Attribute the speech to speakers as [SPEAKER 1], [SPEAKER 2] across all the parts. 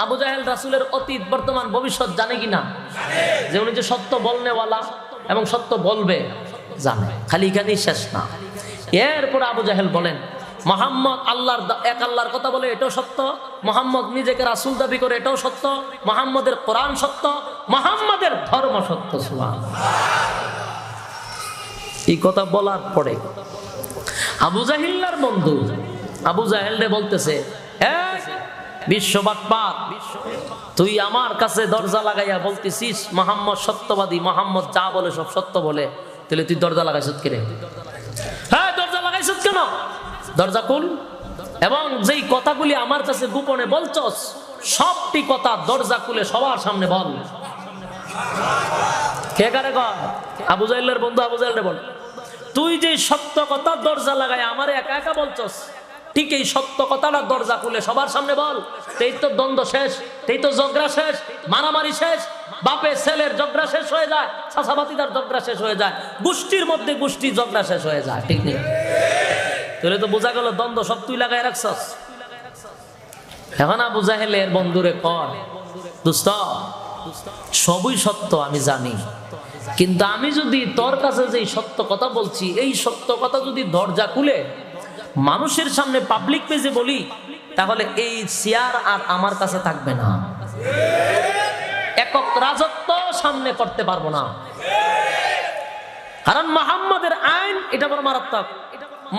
[SPEAKER 1] আবু জাহেল রাসূলের অতীত বর্তমান ভবিষ্যৎ জানে কিনা? যে উনি যে সত্য বলনেওয়ালা এবং সত্য বলবে জানে। খালি এখানেই শেষ না। এরপর আবু জাহেল বলেন মুহাম্মদ আল্লাহর এক আল্লাহর কথা বলে এটাও সত্য, মুহাম্মদ নিজেকে রাসূল দাবি করে এটাও সত্য, মুহাম্মদের কোরআন সত্য, মুহাম্মদের ধর্ম সত্য। সুবহানাল্লাহ। এই কথা বলার পরে আবু জাহেলের বন্ধু আবু জাহেল বলতেছে, বিশ্ববাটপাত, তুই আমার কাছে দরজা লাগাইয়া বলতেছিস মুহাম্মদ সত্যবাদী, মুহাম্মদ যা বলে সব সত্য বলে, তাহলে তুই দরজা লাগাইছিস কিরে? হ্যাঁ, দরজা লাগাইছিস কেন? দরজা খুল, এবং যেই কথাগুলি আমার কাছে গোপনে বলছস সবটি কথা দরজা খুলে সবার সামনে বল। কে কারে কয়? আবু জাহেলের বন্ধু আবু জাহেল বল, তুই যে সত্য কথা দরজা লাগাই আমারে একা একা বলছস, ঠিক এই সত্য কথাটা দরজা খুলে সবার সামনে বল। এই তো দ্বন্দ্ব শেষ, এই তো ঝগড়া শেষ, মারামারি শেষ, বাপে ছেলের ঝগড়া শেষ হয়ে যায়, চাচাবাতিদার ঝগড়া শেষ হয়ে যায়, গোষ্ঠীর মধ্যে গোষ্ঠীর ঝগড়া শেষ হয়ে যায়। ঠিক নেই? তাহলে তো বোঝা গেল দ্বন্দ্ব সব তুই লাগাই রাখছস। এখন আবু জাহেলের বন্ধুরে কয়, দোস্ত সবই সত্য আমি জানি, কিন্তু আমি যদি তোর কাছে যে সত্য কথা বলছি এই সত্য কথা যদি দরজা খুলে মানুষের সামনে পাবলিক পেজে বলি, তাহলে এই চেয়ার আর আমার কাছে থাকবে না, একক রাজত্ব সামনে করতে পারবো না। কারণ মুহাম্মাদের আইন এটা বড় মারাত্মক।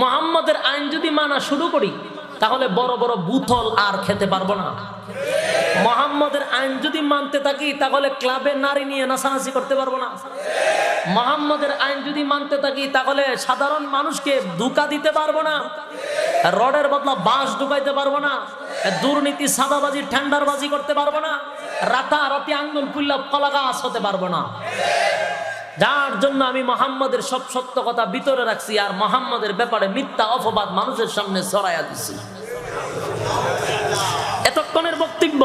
[SPEAKER 1] মুহাম্মাদের আইন যদি মানা শুরু করি তাহলে বড় বড় বুথল আর খেতে পারবো না। মুহাম্মাদের আইন যদি মানতে থাকি তাহলে ক্লাবে নারী নিয়ে নাচানাচি করতে পারবো না। মুহাম্মাদের আইন যদি মানতে থাকি তাহলে সাধারণ মানুষকে ধোঁকা দিতে পারবো না, রডের বদলা বাঁশ ঢুকাইতে পারবো না, দুর্নীতি সাদাবাজি ঠান্ডারবাজি করতে পারবো না, রাতারাতি আঙ্গুল ফুল্লা কলা গাছ হতে পারবো না। যার জন্য আমি মুহাম্মাদের সব সত্য কথা ভিতরে রাখছি আর মুহাম্মাদের ব্যাপারে মিথ্যা অপবাদ মানুষের সামনে ছড়াইয়া দিচ্ছি। এতক্ষণের বক্তব্য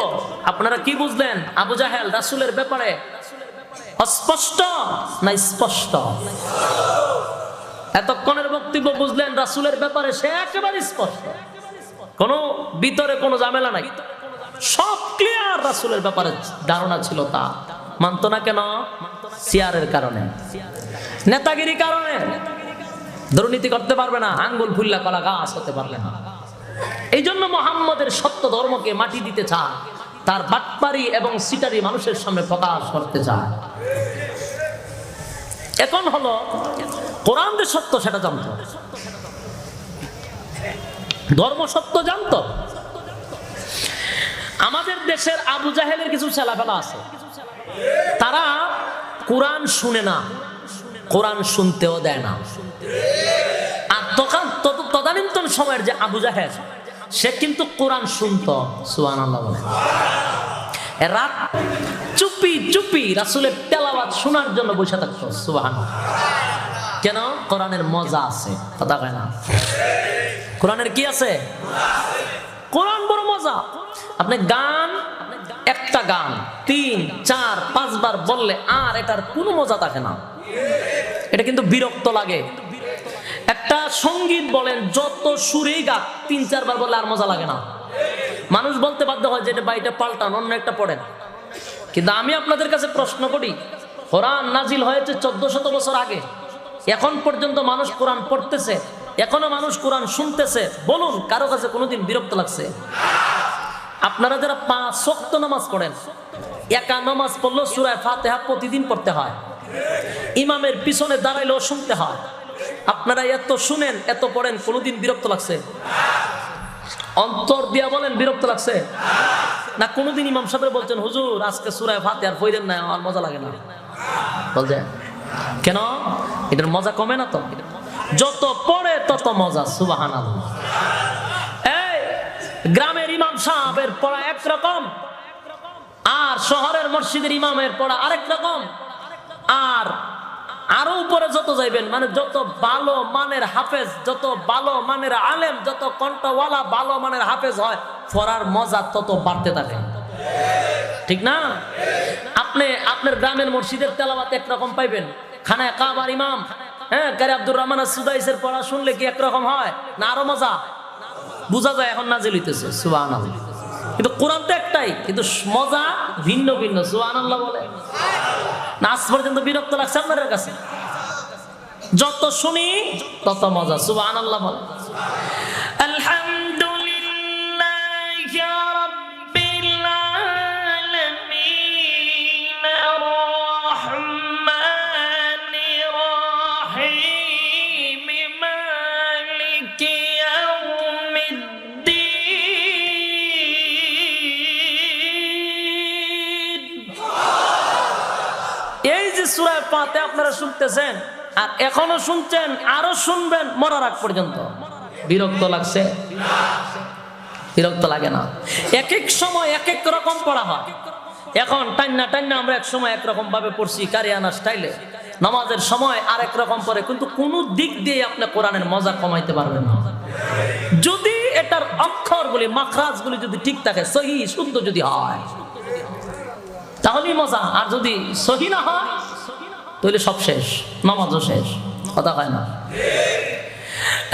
[SPEAKER 1] আপনারা কি বুঝলেন? আবু জাহেল রাসূলের ব্যাপারে অস্পষ্ট না স্পষ্ট? এতক্ষণের বক্তব্য বুঝলেন রাসূলের ব্যাপারে সে একেবারে স্পষ্ট, কোনো ভিতরে কোনো ঝামেলা নাই, সব ক্লিয়ার। রাসূলের ব্যাপারে ধারণা ছিল, তা মানতো না কেন? চেয়ারের কারণে, নেতাগিরি কারণে। দুর্নীতি করতে পারবে না, আঙ্গুল ফুল্লা কলা গাছ হতে পারবে না। এই জন্য মুহাম্মাদের সত্য ধর্মকে মাটি দিতে চায়, তার বাটপারি এবং সিটারি মানুষের সামনে প্রকাশ করতে চায়। এখন হলো কোরআন যে সত্য সেটা জানতো, ধর্ম সত্য জানতো। আমাদের দেশের আবু জাহেলের কিছু ছেলেপেলা আছে, তারা কোরআন শুনে না, কোরআন শুনতেও দেয় না। আর তদানীন্তন সময়ের যে আবু জাহেল সে কিন্তু কোরআন শুনতো। সুবহানাল্লাহ বলে। রাত চুপি চুপি রাসূলের তেলাওয়াত শোনার জন্য বসে থাকতো। সুবহানাল্লাহ। কেন? কোরআনের মজা আছে, কথা কয় না? কোরআনের কি আছে? কোরআন বড় মজা। আপনি গান, একটা গান 3, 4, 5 বার বললে আর এটার কোনো মজা থাকে না, এটা কিন্তু বিরক্ত লাগে। একটা সঙ্গীত বলেন, যত সুরেই গাক 3-4 বার বললে আর মজা লাগে না। মানুষ বলতে বাধ্য হয় যে এটা বাইটা পাল্টান, অন্য একটা পড়েন। কিন্তু আমি আপনাদের কাছে প্রশ্ন করি, কোরআন নাজিল হয়েছে 1400 বছর আগে, এখন পর্যন্ত মানুষ কোরআন পড়তেছে, এখনো মানুষ কোরআন শুনতেছে। বলুন কারো কাছে কোনোদিন বিরক্ত লাগছে? আপনারা যারা 5 ওয়াক্ত নামাজ পড়েন, একা নামাজ পড়লেও সূরা ফাতিহা প্রতিদিন পড়তে হয়, ইমামের পিছনে দাঁড়াইলেও শুনতে হয়। আপনারা এত শুনেন, এত পড়েন, কোনোদিন বিরক্ত লাগছে? অন্তর দিয়া বলেন বিরক্ত লাগছে না? কোনোদিন ইমাম সাহেব বলছেন হুজুর আজকে সূরা ফাতিহার পড়েন না, আমার মজা লাগে না? বলছে কেন? এটার মজা কমে না তো? যত পড়ে তত মজা। সুবহানাল্লাহ। এই গ্রামের ইমাম সাহেবের পড়া একরকম, আর শহরের মসজিদের ইমামের পড়া আরেক রকম। আর আরো উপরে যত যাইবেন, মানে যত ভালো মানের হাফেজ, যত ভালো মানের আলেম, যত কণ্ঠওয়ালা ভালো মানের হাফেজ হয়, পড়ার মজা তত বাড়তে থাকে। ঠিক না? আপনি আপনার গ্রামের মসজিদের তেলাওয়াত একরকম পাইবেন, খানায় কাবার ইমাম কারি আব্দুর রহমান সুদাইসের পড়া শুনলে কি একরকম হয় না আরো মজা? বুঝা যায় এখন নাজিল হইতেছে। সুবহানাল্লাহ। কিন্তু কোরআন তো একটাই, কিন্তু মজা ভিন্ন ভিন্ন। সুবহানাল্লাহ বলে না? আজ পর্যন্ত বিরক্ত লাগছে আপনাদের কাছে? যত শুনি তত মজা। সুবহানাল্লাহ বলে। আলহামদুলিল্লাহি রাব্বিল আলামিন আর-রাহমানির রাহিম মালিকি ইয়াউমিদ্দিন। এই যে সূরা ফাতিহা আপনারা শুনতেছেন আর এখনো শুনছেন, আরো শুনবেন মরার আগ পর্যন্ত। বিরক্ত লাগছে? বিরক্ত লাগে না? এক এক সময় এক এক রকম পড়া হয়। এখন টান্না টান্না আমরা এক সময় একরকম ভাবে পড়ছি কারিয়ানা স্টাইলে, নামাজের সময় আরেক রকম পড়ে, কিন্তু কোন দিক দিয়ে আপনি কোরআনের মজা কমাইতে পারবেন না। যদি এটার অক্ষরগুলি মাখরাজগুলি যদি ঠিক থাকে, সহি শুদ্ধ যদি হয়, তাহলেই মজা। আর যদি সহি না হয় তাহলে সব শেষ, নামাজও শেষ। কথা হয় না?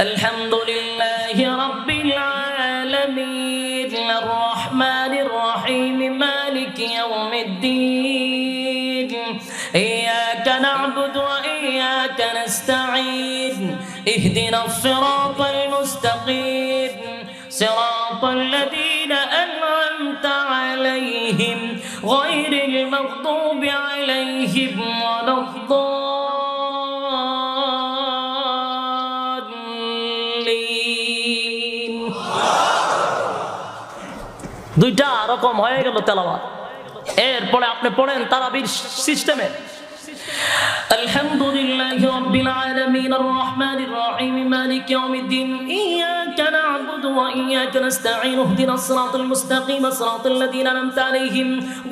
[SPEAKER 1] আলহামদুলিল্লাহি রাব্বিল আলামিন আর-রাহমানির রাহিম মালিকি ইয়াউমিদ্দিন ইয়্যাকা না'বুদু ওয়া ইয়্যাকা নাস্তাঈন ইহদিনাস সিরাতাল মুস্তাকিম সিরাতাল লাযীনা আন'আমতা আলাইহিম গায়রিল মাগদুবি আলাইহিম ওয়ালাদ-দাল্লিন। দুইটা রকম হয়ে গেল তেলাওয়াত। এরপরে আপনি পড়েন তারাবির সিস্টেমে, আলহামদুলিল্লাহি রাব্বিল আলামিন আর-রাহমানির রাহিম মালিকি ইয়াউমিদ্দিন ইয়্যাকা না'বুদু ওয়া ইয়্যাকা নাস্তাঈন ইহদিনাস সিরাতাল মুস্তাকিম সিরাতাল লাযীনা আন'আমতা আলাইহিম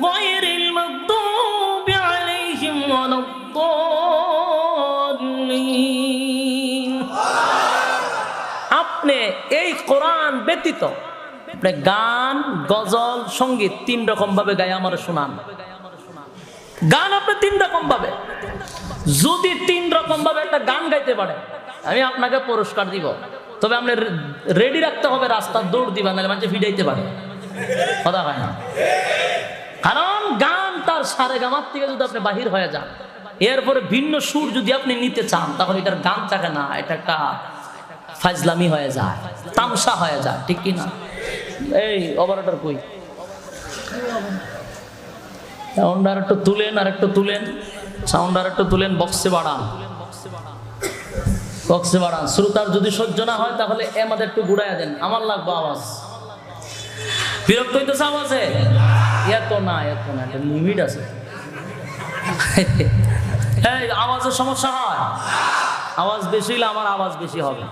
[SPEAKER 1] গায়রিল মাগদুবি আলাইহিম ওয়ালাদ-দাল্লিন। আপনি এই কোরআন ব্যতীত আপনি গান, গজল, সঙ্গীত তিন রকম ভাবে গায়ে আমার শোনান। গান আপনি তিন রকম ভাবে, যদি তিন রকম ভাবে একটা গান গাইতে পারে আমি আপনাকে পুরস্কার দিব। তবে আপনি রেডি রাখতে হবে, রাস্তার দৌড় দিবেন, নাহলে মানুষ ভিড়াইতে পারে। কথা হয় না? কারণ গান তার সারেগামার থেকে যদি আপনি বাহির হয়ে যান, এরপরে ভিন্ন সুর যদি আপনি নিতে চান, তাহলে এটার গান থাকে না, এটা একটা ফাজলামি হয়ে যায়, তামসা হয়ে যায়। ঠিক কি না? এই অপারেটর কই? সাউন্ড আর একটু তুলেন, আর একটু তুলেন, সাউন্ড আর একটু তুলেন, বক্সে বাড়ান, বক্সে বাড়ান। শ্রোতার যদি সহ্য না হয় তাহলে আমাদের একটু ঘুরাইয়া দেন, আমার লাগবে আওয়াজ। বিরক্ত হইতেছে আওয়াজে? এত না, এত না, একটা লিমিট আছে। এই আওয়াজের সমস্যা হয়, আওয়াজ বেশি হলে আমার আওয়াজ বেশি হবে।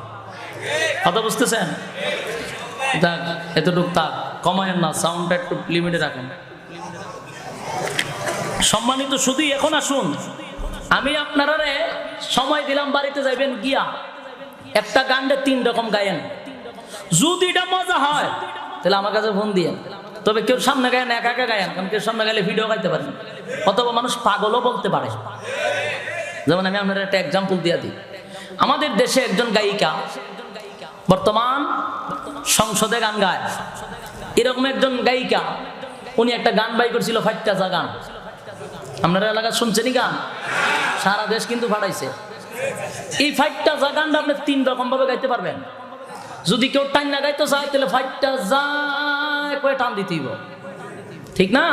[SPEAKER 1] কথা বুঝতেছেন? যাক, এতটুক থাক, কমায়েন না, সাউন্ডটা একটু লিমিটে রাখেন। সম্মানিত শুধুই এখন আসুন, আমি আপনারা সময় দিলাম, বাড়িতে যাইবেন গিয়া একটা গানটা তিন রকম গায়েন। যদি এটা মজা হয় তাহলে আমার কাছে ফোন দিয়ে। তবে কেউ সামনে গায়েন, একা একা গায়েন, কারণ কেউ সামনে গেলে ভিডিও গাইতে পারেন, অথবা মানুষ পাগলও বলতে পারে। যেমন আমি আপনার একটা এক্সাম্পল দিয়ে দিই। আমাদের দেশে একজন গায়িকা বর্তমান সংসদে গান গায়, এরকম একজন গায়িকা, উনি একটা গান বাই করছিল, ফাইট্টাজা গান। আপনারা এলাকা শুনছেনই গান, সারা দেশ কিন্তু ফাটাইছে। এই ফাইট্টাজা গানটা আপনি তিন রকম ভাবে গাইতে পারবেন। যদি কেউ টান না গাইতে চায় তাহলে ফাইট্টাজা কয়ে টান দিতেই, ঠিক না?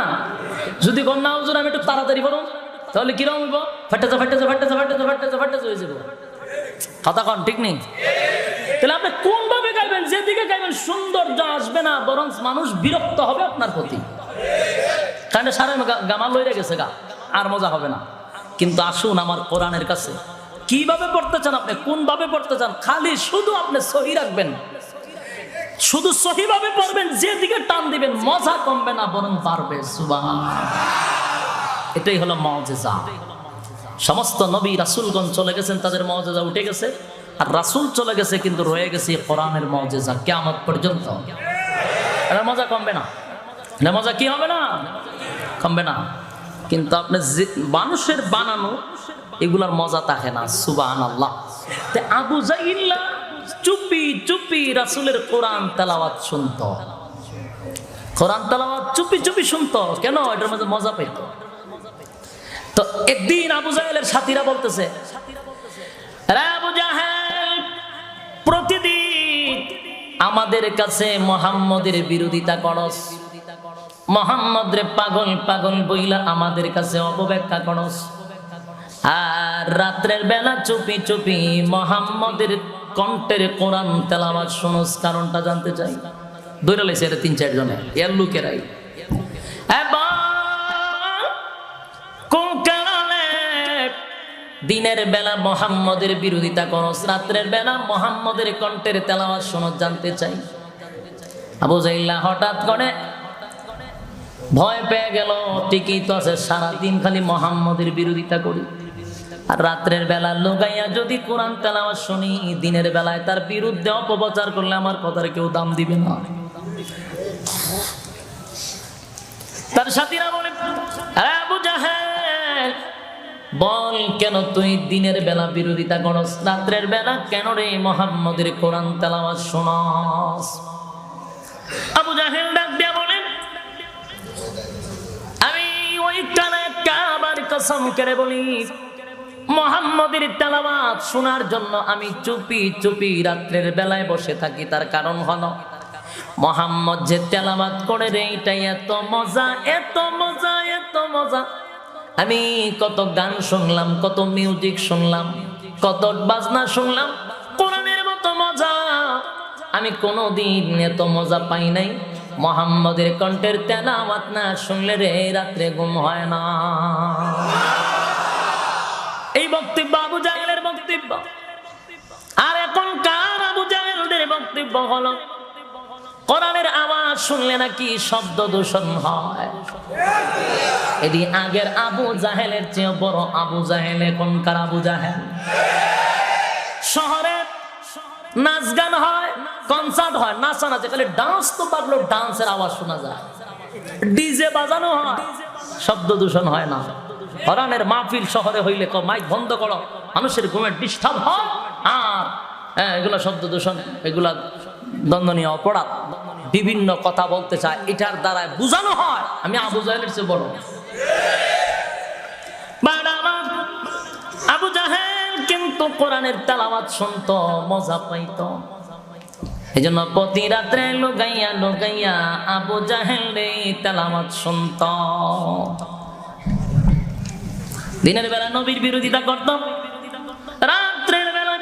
[SPEAKER 1] যদি গন্না হুজুর আমি একটু তাড়াতাড়ি পড়ুন, তাহলে কিরকম হইব? ফাইট্টাজা ফাইট্টাজা ফাইট্টাজা ফাইট্টাজা ফাইট্টাজা ফাইট্টাজা হয়ে যাবো। কথা কন, ঠিক নেই? তাহলে আপনি কোন ভাবে গাইবেন? যেদিকে গাইবেন সৌন্দর্য আসবে না, বরং মানুষ বিরক্ত হবে আপনার প্রতি, কারণ সারা গামা লইরে গেছে গা, আর মজা হবে না। কিন্তু আসুন আমার কোরআনের কাছে, কিভাবে পড়তে চান আপনি, কোন ভাবে পড়তে চান, খালি শুধু আপনি সহি রাখবেন, শুধু সহি ভাবে পড়বেন, যেদিকে টান দিবেন মজা কমবে না, বরং বাড়বে। সুবহানাল্লাহ। এটাই হলো মুজিজা। সমস্ত নবী রাসূলগণ চলে গেছেন, তাদের মুজিজা উঠে গেছে, আর রাসূল চলে গেছে কিন্তু রয়ে গেছে কোরআনের মুজিজা কিয়ামত পর্যন্ত। এটা মজা কমবে না, এটা মজা কি হবে না, কমবে না। কিন্তু আপনি মানুষের বানানো এগুলার মজা থাকে না। সুবহানাল্লাহ। তে আবু জাহিল্লা চুপি চুপি রাসূলের কোরআন তেলাওয়াত শুনতো। কোরআন তেলাওয়াত চুপি চুপি শুনতো, কেন? এটার মধ্যে মজা পাইতো। তো একদিন আবু জাহেলের সাথীরা বলতেছে, রে আবু জাহেল, প্রতিদিন আমাদের কাছে মুহাম্মদের বিরোধিতা করস, মুহাম্মদ রে পাগল পাগল বইলা আমাদের কাছে অপব্যাখ্যা করস, আর রাত্রের বেলা চুপি চুপি মুহাম্মদের কণ্ঠের কোরআন তেলাওয়াত শুনস, কারণটা জানতে চাই। দৌড়ে লেছে এটা ৩-৪ জনে, এর লোকেরাই। কোন কারণে দিনের বেলা মুহাম্মদের বিরোধিতা করস, রাত্রের বেলা মুহাম্মদের কণ্ঠের তেলাওয়াত শুনস, জানতে চাই। আবু জাহেল হঠাৎ করে ভয় পেয়ে গেল, ঠিকই তো আছে, সারাদিন খালি মুহাম্মদের বিরোধিতা করি, আর রাত্রের বেলা লুকাইয়া যদি কোরআন তেলাওয়াত শুনি, দিনের বেলায় তার বিরুদ্ধে অপপ্রচার করলে আমার কথার কেউ দাম দিবে না। তার সাথীরা বলে, আরে আবু জাহেল, বল কেন তুই দিনের বেলা বিরোধিতা করস, রাত্রের বেলা কেন রে মুহাম্মদের কোরআন তেলাওয়াত শুনস? আবু জাহেল ডাক দিয়া বলেন, আমি ওই কাবার কসম করে বলি, মুহাম্মদের তেলাওয়াত শোনার জন্য আমি চুপি চুপি রাত্রের বেলায় বসে থাকি। তার কারণ হলো মুহাম্মদ যে তেলাওয়াত করে রে, এটাই এত মজা, এত মজা, এত মজা। আমি কত গান শুনলাম, কত মিউজিক শুনলাম, কত বাজনা শুনলাম, কোরআনের মতো মজা আমি কোনোদিন এত মজা পাই নাই। মুহাম্মদের কণ্ঠের তেলাওয়াত না শুনলে রে রাত্রে ঘুম হয় না। এই বক্তব্য আবু জাহেলের বক্তব্য। আর এখনকার আবু জাহেলদের বক্তব্য হলো কোরআনের আওয়াজ শুনলে নাকি শব্দ দূষণ হয়। এটি আগের আবু জাহেলের চেয়ে বড় আবু জাহেল এখনকার আবু জাহেল। শহরে নাচ গান হয়, কনসার্ট হয়, নাচানাচি, খালি ডান্স তো পারলো, ডান্সের আওয়াজ শোনা যায়, ডিজে বাজানো হয়, শব্দ দূষণ হয় না। কোরআনের মাহফিল শহরে হইলে মাইক বন্ধ করো, মানুষের ঘুমের ডিস্টার্ব হয়, আর এগুলা শব্দ দূষণ, এগুলা দণ্ডনীয় অপরাধ, বিভিন্ন কথা বলতে চায়, এটার দ্বারা বোঝানো হয় আমি আবু জাহেলের চেয়ে বড়। আবু জাহেল কিন্তু কোরআনের তেলাওয়াত শুনতো, মজা পাইতো। এই জন্য প্রতি রাত্রে লুকাইয়া লুকাইয়া আবু জাহেল রে তেলাওয়াত শুনতো। দিনের বেলা নবীর বিরোধিতা করত, রাত্রের বেলা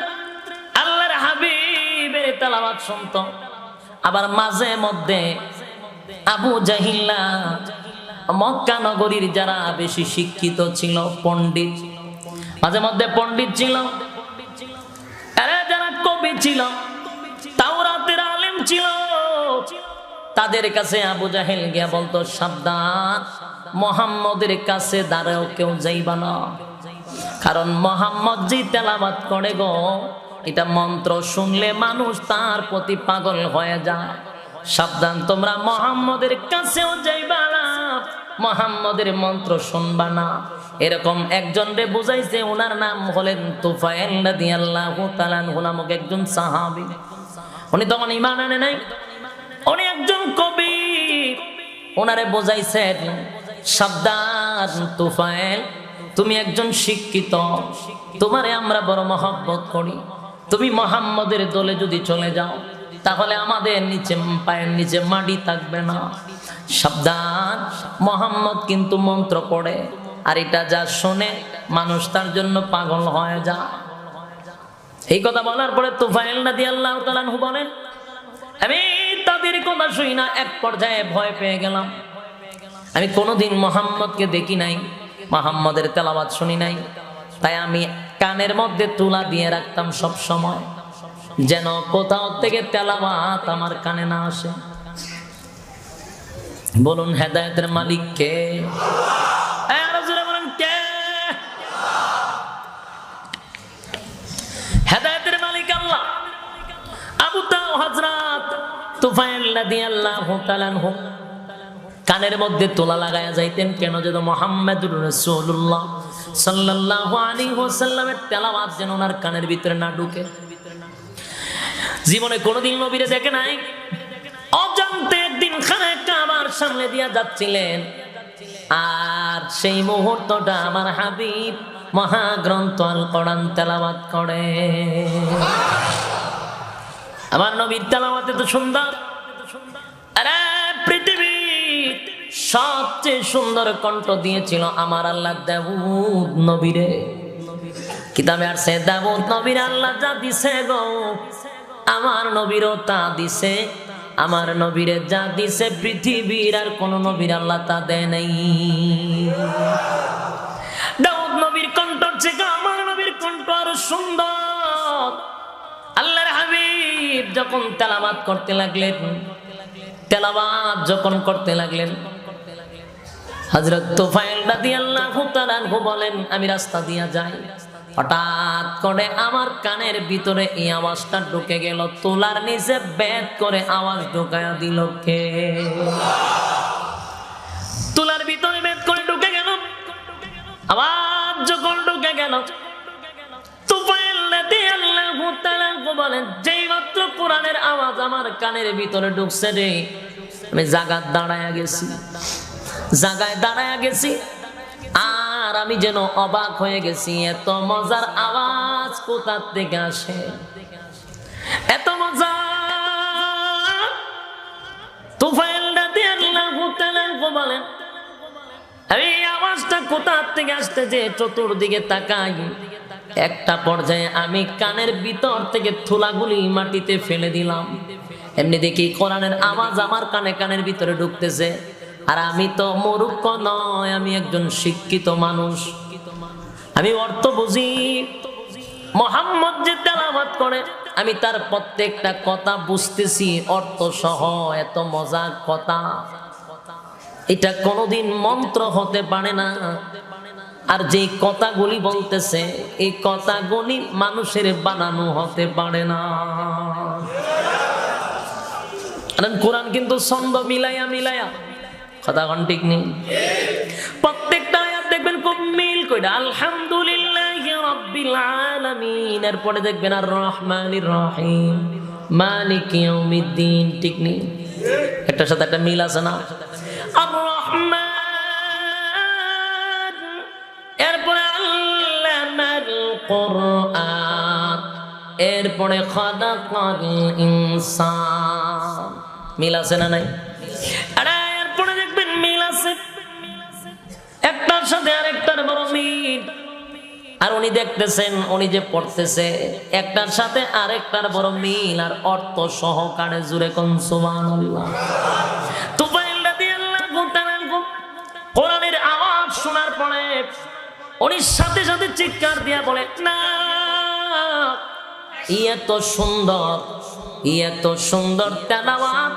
[SPEAKER 1] আল্লাহর হাবিবের তেলাওয়াত শুনত। আবার মাঝে মধ্যে আবু জাহিল্লা মক্কা নগরীর যারা বেশি শিক্ষিত ছিল, পণ্ডিত, মাঝে মধ্যে পণ্ডিত ছিল, যারা কবি ছিল, তাওরাতের আলেম ছিল, তাদের কাছে আবু জাহেল গিয়া বলতো, সাবধান, মুহাম্মদের কাছে দাঁড়াও কেউ যাইবা না, কারণ মুহাম্মদ যে তেলাওয়াত করে গো, এটা মন্ত্র শুনলে মানুষ তার প্রতি পাগল হয়ে যায়। সাবধান, তোমরা মুহাম্মদের কাছেও যাইবা না, মুহাম্মদের মন্ত্র শুনবা না। এরকম একজন রে বুঝাইছে, ওনার নাম হলেন তুফাইল রাদিয়াল্লাহু তাআলা আনহু নামক একজন সাহাবী। উনি তখন ঈমান আনে নাই, উনি একজন কবি। ওনারে বোঝাইছেন, সাবধান তুফাইল, তুমি একজন শিক্ষিত, তোমারে আমরা বড় মহব্বত করি, তুমি মুহাম্মদের দলে যদি চলে যাও তাহলে আমাদের নিচে পায়ের নিচে মাটি থাকবে না। সাবধান, মুহাম্মদ কিন্তু মন্ত্র পড়ে, আর এটা যা শোনে মানুষ তার জন্য পাগল হয়ে যায়। এই কথা বলার পরে তুফাইল রাদিয়াল্লাহু তাআলা আনহু বলেন, আমি তাদের কথা শুই না, এক পর্যায়ে ভয় পেয়ে গেলাম। আমি কোনোদিন মুহাম্মদকে দেখি নাই, মুহাম্মদের তেলাওয়াত শুনি নাই, তাই আমি কানের মধ্যে তুলা দিয়ে রাখতাম সব সময়, যেন কোথাও থেকে তেলাওয়াত আমার কানে না আসে। বলুন হেদায়েতের মালিক কে? আরো জোরে বলেন কে? হেদায়েতের মালিক আল্লাহ। আবু হযরত তুফাইল রাদিয়াল্লাহু তাআলা আনহু কানের মধ্যে তোলা লাগায়া যাইতেন, কেন? যেন মুহাম্মাদুর রাসূলুল্লাহ সাল্লাল্লাহু আলাইহি ওয়াসাল্লামের তেলাওয়াত যেন ওনার কানের ভিতরে না ঢুকে। জীবনে কোনোদিন নবীরে দেখে নাই, অজান্তে একদিন তিনখানা কাবার সামনে দিয়া যাচ্ছিলেন, আর সেই মুহূর্তটা আমার হাবিব মহাগ্রন্থ আল কোরআন তেলাওয়াত করে। আমার নবীর তেলাওয়াত এত সুন্দর, আরে পৃথিবীর সবচেয়ে সুন্দর কণ্ঠ দিয়েছিল আমার আল্লাহ দাউদ নবীরে। কিতাবে আসছে দাউদ নবীর আল্লাহ যা দিছে গো, আমার নবীরও তা দিছে। আমার নবীরে যা দিছে পৃথিবীর আর কোন নবীর আল্লাহ তা দেয় নাই। দাউদ নবীর কণ্ঠ থেকে আমার নবীর কণ্ঠ আরো সুন্দর। আল্লাহর হাবিব যখন তেলাওয়াত করতে লাগলেন, তেলাওয়াত যখন করতে লাগলেন, হযরত তুফাইল রাদিয়াল্লাহু তাআলা আনহু বলেন আমি রাস্তা দিয়া যাই, হঠাৎ করে আমার কানের ভিতরে এই আওয়াজটা ঢুকে গেল, তোলার নিচে বেদ করে আওয়াজ ঢুকায়া দিল কে? তোলার ভিতরে বেদ করে ঢুকে গেল, আওয়াজ যখন ঢুকে গেল, তুফাইল রাদিয়াল্লাহু তাআলা আনহু বলেন যেই মাত্র কোরআনের আওয়াজ আমার কানের ভিতরে ঢুকছে রে, আমি জায়গায় দাঁড়ায়া গেছি, জায়গায় দাঁড়ায়া গেছি, আর আমি যেন অবাক হয়ে গেছি। এত মজার আওয়াজ কোথা থেকে আসে, এত মজা? তুফাইল রাদিয়াল্লাহু তাআলা আনহু বলেন এই আওয়াজটা কোথা থেকে আসতে যে চতুর্দিকে তাকাই, একটা পর্যায়ে আমি কানের ভিতর থেকে থুলাগুলি মাটিতে ফেলে দিলাম। এমনি দেখি কোরআনের আওয়াজ আমার কানের ভিতরে ঢুকতেছে, আর আমি তো মূর্খ নয়, আমি একজন শিক্ষিত মানুষ, আমি অর্থ বুঝি। মুহাম্মদ যে তেলাওয়াত করে আমি তার প্রত্যেকটা কথা বুঝতেছি অর্থ সহ। এত মজার কথা, এটা কোনোদিন মন্ত্র হতে পারে না। আর যে কথাগুলি বলতেছে এই কথাগুলি মানুষের বানানো হতে পারে না। কোরআন কিন্তু ছন্দ মিলাইয়া মিলাইয়া, কথা কোন ঠিক নেই, প্রত্যেকটা আয়াত দেখবেন খুব মিল কইরা। আলহামদুলিল্লাহি রাব্বিল আলামিন, এরপরে দেখবেন আর রহমানির রহিম, মালিকি ইয়াউমিদ্দিন, ঠিক নেই? একটার সাথে একটা মিল আছে না? আর রহমান, এরপরে আল্লামাল কোরআন, এরপরে খালাকাল ইনসান, মিল আছে না নাই? আরে এরপরে দেখবেন মিল আছে, একটার সাথে আরেকটার বড় মিল। আর উনি দেখতেছেন, উনি যে পড়তেছে একটার সাথে আরেকটার বড় মিল, আর অর্থ সহকারে জুড়ে কোন সুবহানাল্লাহ। তুফাইল রাদিয়াল্লাহু তাআলা কোরআনের আওয়াজ শোনার পরে উনি সাথে সাথে চিৎকার দিয়া বলে না, এত সুন্দর, এত সুন্দর তেলাওয়াত,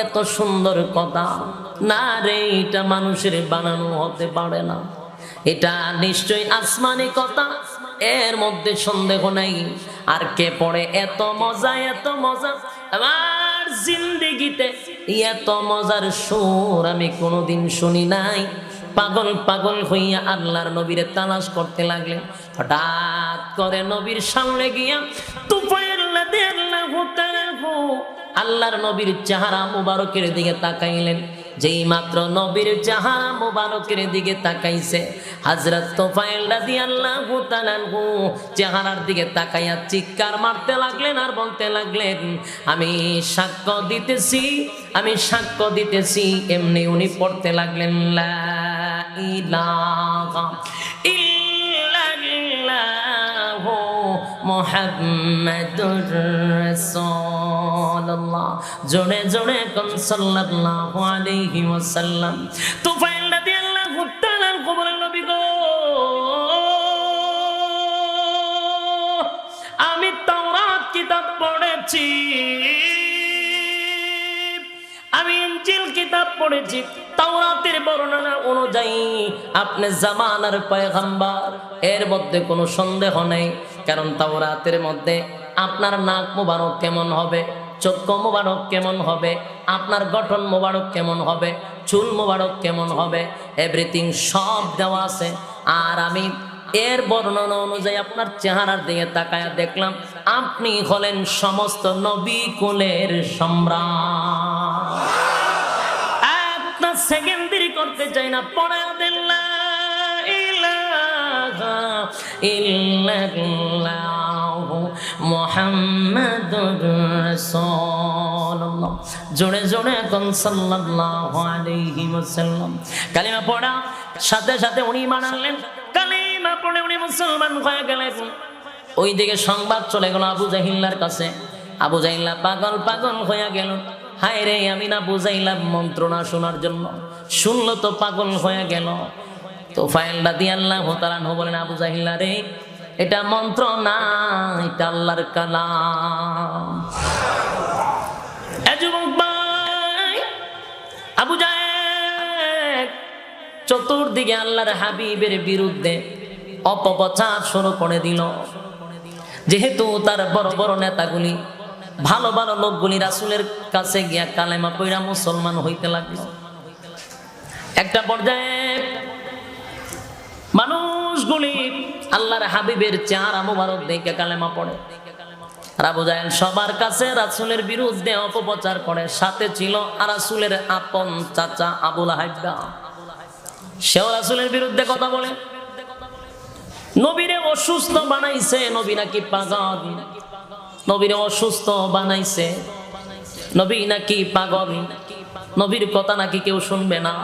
[SPEAKER 1] এত সুন্দর কথা, না রে এটা মানুষের বানানো হতে পারে না, এটা নিশ্চয়ই আসমানি কথা, এর মধ্যে সন্দেহ নাই। আর কে পড়ে এত মজা, এত মজা, আমার জিন্দেগিতে এত মজার সুর আমি কোনোদিন শুনি নাই। পাগল পাগল হইয়া আল্লাহর নবীরে তালাশ করতে লাগলেন। হঠাৎ করে নবীর সামনে গিয়া তুফাইল রাদিয়াল্লাহু তাআলা আল্লাহর নবীর চেহারা মুবারকের দিকে তাকাইলেন। যেই মাত্র নবীর চেহারা মুবারকের দিকে তাকাইছে, হযরত তুফাইল রাদিয়াল্লাহু তাআলা চেহারার দিকে তাকাইয়া চিৎকার মারতে লাগলেন আর বলতে লাগলেন আমি সাক্ষ্য দিতেছি, আমি সাক্ষ্য দিতেছি। এমনি উনি পড়তে লাগলেন লা ইলাহা ইল্লাল্লাহু মুহাম্মাদুর রাসূলুল্লাহ, জোরে জোরে কোন সাল্লাল্লাহু আলাইহি ওয়াসাল্লাম। তুফাইল রাদিয়াল্লাহু তাআলা বলেন নবী গো, আমি তাওরাত কিতাব পড়েছি, আমি ইনজিল কিতাব পড়েছি। তাওরাতের বর্ণনা অনুযায়ী আপনি জামানার পয়গম্বর, এর মধ্যে কোনো সন্দেহ নেই। কারণ তাওরাতের মধ্যে আপনার নাক মোবারক কেমন হবে, চক্ষু মোবারক কেমন হবে, আপনার গঠন মোবারক কেমন হবে, চুল মোবারক কেমন হবে, এভরিথিং সব দেওয়া আছে। আর আমি এর বর্ণনা অনুযায়ী আপনার চেহারার দিকে তাকায়া দেখলাম আপনি হলেন সমস্ত নবী কুলের সম্রাট। সেকেন্ড দেরি করতে চাই না, পড়ে দেন লা ইলাহা ইল্লাল্লাহু মুহাম্মাদুর রাসূলুল্লাহ। জোরে জোরে এখন সাল্লাল্লাহু আলাইহি ওয়াসাল্লাম। কালিমা পড়া সাথে সাথে উনি ঈমান আনলেন, কালিমা পড়ে উনি মুসলমান হয়ে গেলেন। ওইদিকে সংবাদ চলে গেল আবু জাহিল্লার কাছে। আবু জাহিল্লা পাগল পাগল হয়ে গেল। হায় রে, আমি না বুঝাইলাম মন্ত্রণা শোনার জন্য, শুনলো তো পাগল হয়ে গেল। তো ফাইল রাদিয়াল্লাহু তাআলা বলেন, আবু জাহিল্লা রে, এটা মন্ত্র না, এটা আল্লাহর কালাম। যুবক ভাই, আবু জাহেল চতুর্দিকে আল্লাহর হাবিবের বিরুদ্ধে অপপ্রচার শুরু করে দিল। যেহেতু তার বড় বড় নেতাগুলি, ভালো ভালো লোকগুলি রাসূলের কাছে গিয়া কালেমা পড়া মুসলমান হইতে লাগলো। একটা পর্যায়ে মানুষগুলি আল্লাহর হাবিবের চেহারা মুবারক দেখে কালেমা পড়ে। আর আবু জাহেল সবার কাছে রাসূলের বিরুদ্ধে অপপ্রচার করে। সাথে ছিল আর রাসূলের আপন চাচা আবু লাহাব, সেও রাসূলের বিরুদ্ধে কথা বলে। নবীরে অসুস্থ বানাইছে, নবী নাকি পাগল, নবীরে অসুস্থ বানাইছে, নবী নাকি পাগল, নবীর কথা নাকি কেউ শুনবে না,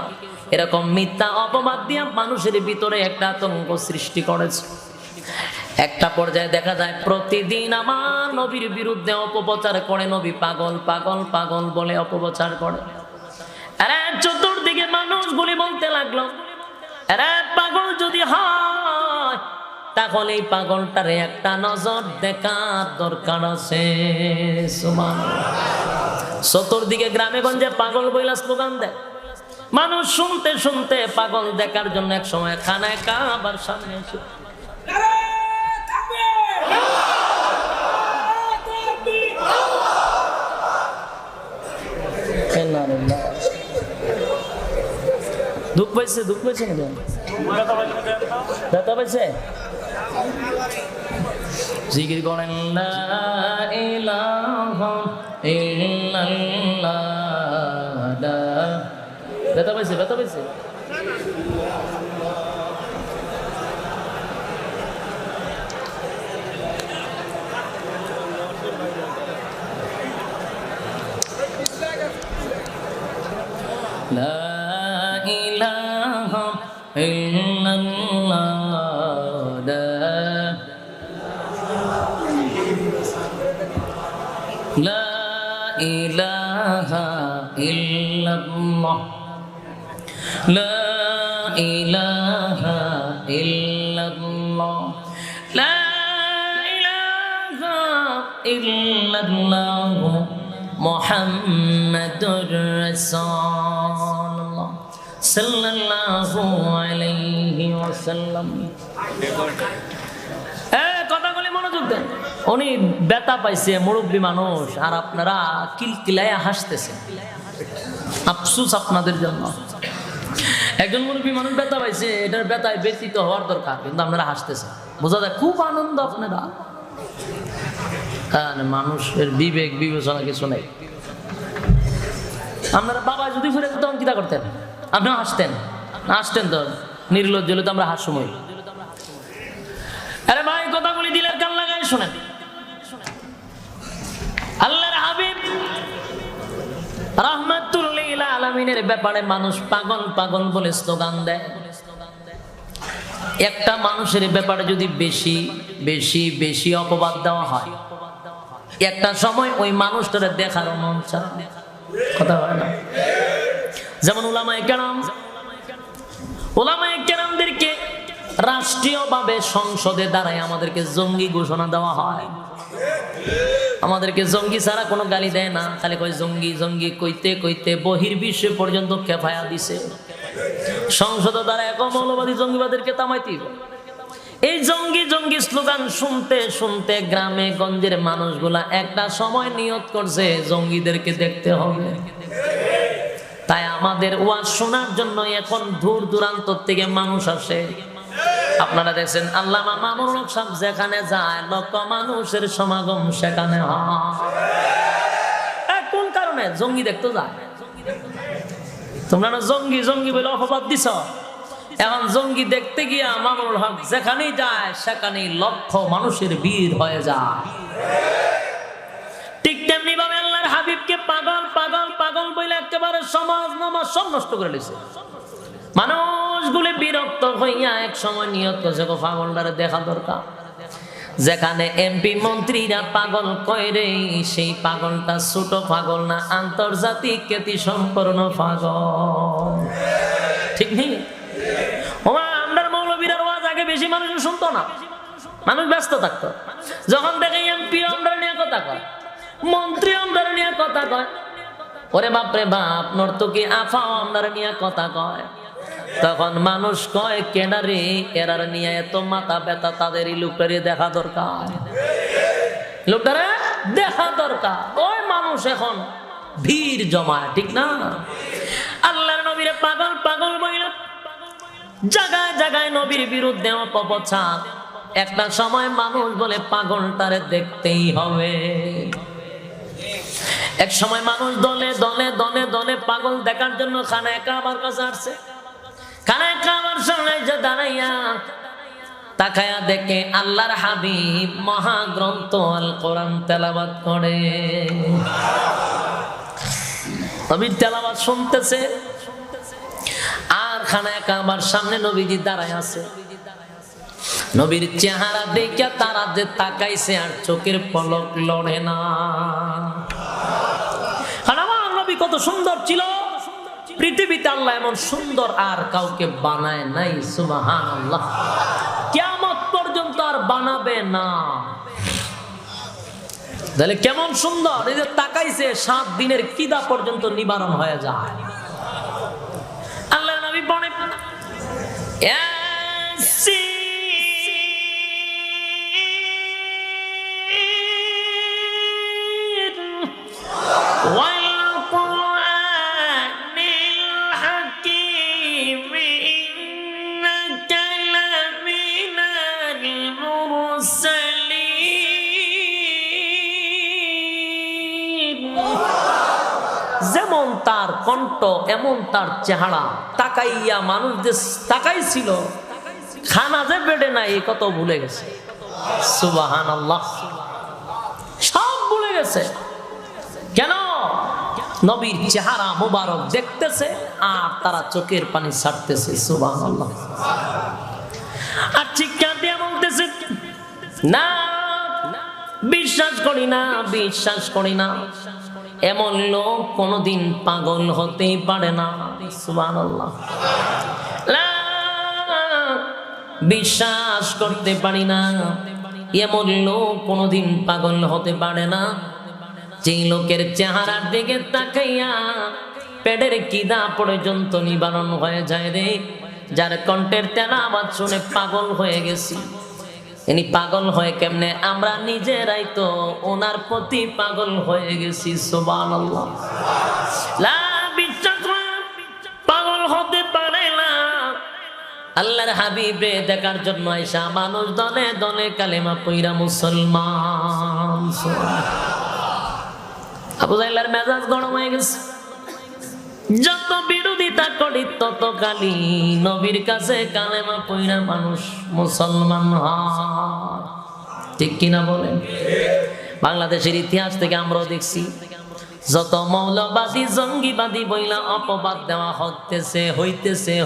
[SPEAKER 1] এরকম মিথ্যা অপবাদ দিয়ে মানুষের ভিতরে একটা আতঙ্ক সৃষ্টি করেছে। একটা পর্যায়ে দেখা যায় প্রতিদিন আমার নবীর বিরুদ্ধে অপপ্রচার করে, নবী পাগল পাগল পাগল বলে অপপ্রচার করে। আরে চতুর্দিকে মানুষগুলি বলতে লাগলো, আরে পাগল যদি হয় তাহলে এই পাগলটারে একটা নজর দেখার দরকার আছে। সুবহানাল্লাহ। চতুর্দিকে গ্রামে গঞ্জে পাগল বইলা স্লোগান দেয়। মানুষ শুনতে শুনতে পাগল দেখার জন্য এক সময় খানায় কাবার সামনে এসে দুঃখ পাইছে, দুঃখ পাইছে না, ব্যথা পাইছে। জিকির করেন লা ইলাহা ইল্লাল্লাহ। ব্যথা পাইছে, ব্যথা পাইছে। লা ইলাহা ইল্লাল্লাহ, লা ইলাহা ইল্লাল্লাহ, লা ইলাহা ইল্লাল্লাহ, লা ইলাহা ইল্লাল্লাহ মুহাম্মাদুর রাসূলুল্লাহ সাল্লাল্লাহু আলাইহি ওয়াসাল্লাম। কথাগুলি মনোযোগ দেন। উনি ব্যথা পাইছে, মুরব্বী মানুষ, আর আপনারা কিলকিলায়া হাসতেছেন। আফসোস আপনাদের জন্য। একজন মুরব্বী মানুষ ব্যথা পাইছে, এটার ব্যথায় ব্যথিত হওয়ার দরকার, কিন্তু আপনারা হাসতেছেন। বোঝা যায় খুব আনন্দ আপনারা। মানুষের বিবেক বিবেচনা কিছু নেই। আপনারা বাবা যদি ফিরে তখন কিতা করতেন? আপনিও হাসতেন, হাসতেন তো নির্লজ্জ হলে তো আমরা হাসমই। আরে ভাই, কথাগুলি দিলের কান লাগাই শোনেন। আল্লাহর হাবিব রাহমাতুল লিল আলামিনের ব্যাপারে মানুষ পাগল পাগল বলে স্লোগান দেয়। একটা মানুষের ব্যাপারে যদি বেশি বেশি বেশি অপবাদ দেওয়া হয়, একটা সময় ওই মানুষটারে দেখার মন চায়। কথা হয় না? যেমন উলামায়ে কেরাম, উলামায়ে কেরামদেরকে রাষ্ট্রীয়ভাবে সংসদে দাঁড়ায় আমাদেরকে জঙ্গি ঘোষণা দেওয়া হয়। আমাদেরকে জঙ্গি ছাড়া কোনো গালি দেয় না, খালি কয় জঙ্গি জঙ্গি কইতে কইতে বহির্বিশ্ব পর্যন্ত খেফায়া দিছে। সংসদে দ্বারা এক মৌলবাদী জঙ্গিবাদেরকে থামাইতে। এই জঙ্গি জঙ্গি স্লোগান শুনতে শুনতে গ্রামে গঞ্জের মানুষগুলা একটা সময় নিয়ত করছে জঙ্গিদেরকে দেখতে হবে। তাই আমাদের ওয়াজ শোনার জন্য এখন দূর দূরান্ত থেকে মানুষ আসে। আপনারা দেখছেন আল্লামা মামুনুল হক সাহেব যেখানে যায় লক্ষ মানুষের সমাগম সেখানে হয়। কোন কারণে? জঙ্গি দেখতে যায়। তোমরা না জঙ্গি জঙ্গি বলে অপবাদ দিছ, এখন জঙ্গি দেখতে গিয়া মামুনুল হক যেখানেই যায় সেখানেই লক্ষ মানুষের ভিড় হয়ে যায়। ঠিক তেমনি ভাবে আল্লাহর হাবিবকে পাগল পাগল পাগল বলে একেবারে সমাজ নামাজ সব নষ্ট করে দিয়েছে। মানুষগুলি বিরক্ত হইয়া এক সময় নিয়ত করছে পাগলটারে দেখা দরকার। যেখানে এমপি মন্ত্রীরা পাগল কইরে সেই পাগলটা ছোট পাগল না, আন্তর্জাতিক খ্যাতি সম্পন্ন পাগল। ঠিক নেই? আমরা মৌলবীর ওয়াজ আগে বেশি মানুষ শুনতো না, মানুষ ব্যস্ত থাকতো। যখন দেখে এমপি আমরা নিয়ে কথা কয়, মন্ত্রী আমরা নিয়ে কথা কয়, ওরে বাপরে বাপ নর্তকী আফাও আমরা নিয়ে কথা কয়, তখন মানুষ কয় কেনারে এরার নিয়ে এত মাথা ব্যথা, তাদের এই লোকটারে দেখা দরকার, লোকটারে দেখা দরকার। ওই মানুষ এখন ভিড় জমায়, ঠিক না? আল্লাহর নবীরে পাগল পাগল বইল, জায়গায় জায়গায় নবীর বিরুদ্ধে অপপ্রচার। একটা সময় মানুষ বলে পাগলটারে দেখতেই হবে। এক সময় মানুষ দলে দলে দলে দলে পাগল দেখার জন্য খানায় কাবার কাছে আসছে। খানায় কাবার সামনে যে দাঁড়াইয়া তাকায়া দেখে আল্লাহর হাবিব মহাগ্রন্থ আল কোরআন তেলাওয়াত করে। নবীর তেলাওয়াত শুনতেছে আর খানায় কাবার সামনে নবীজি দাঁড়ায় আছে। নবীর চেহারা দেখে তারা যে তাকাইছে আর চোখের পলক লড়ে না। আমার নবী কত সুন্দর ছিল, পৃথিবীতে আল্লাহ এমন সুন্দর আর কাউকে বানায় নাই। সুবহানাল্লাহ, কিয়ামত পর্যন্ত আর বানাবে না। তাহলে কেমন সুন্দর, এই যে তাকাইছে 7 দিনের কিদা পর্যন্ত নিবারণ হয়ে যায়। আল্লাহ নবী বলে যেমন তার কণ্ঠ এমন তার চেহারা, তাকাইয়া মানুষ যে তাকাইছিল, খানা যে বেড়ে নাই কত ভুলে গেছে। সুবহানাল্লাহ, সব ভুলে গেছে। কেন? নবীর চেহারা মুবারক দেখতেছে আর তারা চোখের পানি ছাড়তেছে। সুবহানাল্লাহ। আর চিৎকার দিয়ে বলতেছে না, বিশ্বাস করি না, বিশ্বাস করি না, এমন লোক কোনদিন পাগল হতেই পারে না। সুবহানাল্লাহ, বিশ্বাস করতে পারি না, এমন লোক কোনদিন পাগল হতে পারে না। যেই লোকের চেহারার দিকে তাকাইয়া পেটের কিদা পর্যন্ত নিবারণ হয়ে যায় রে, যার কণ্ঠের তেলাওয়াত শুনে পাগল হয়ে গেছি। ইনি পাগল হয় কেমনে? আমরা নিজেরাই তো ওনার প্রতি পাগল হয়ে গেছি। সুবহানাল্লাহ, লা বিশ্বাস পাগল হতে পারে না। আল্লাহর হাবিবে দেখার জন্য আয়েশা মানুষ দলে দলে কালেমা পয়রা মুসলমান। আবু জাহেলের মেজাজ গরম হয়ে গেছে। যত বিরোধিতা করি তত গালি, নবীর কাছে কালেমা পয়রা মানুষ মুসলমান হয়। ঠিক কিনা বলেন? বাংলাদেশের ইতিহাস থেকে আমরাও দেখছি যত মৌলবাদী জঙ্গিবাদী বইলা অপবাদ দেওয়া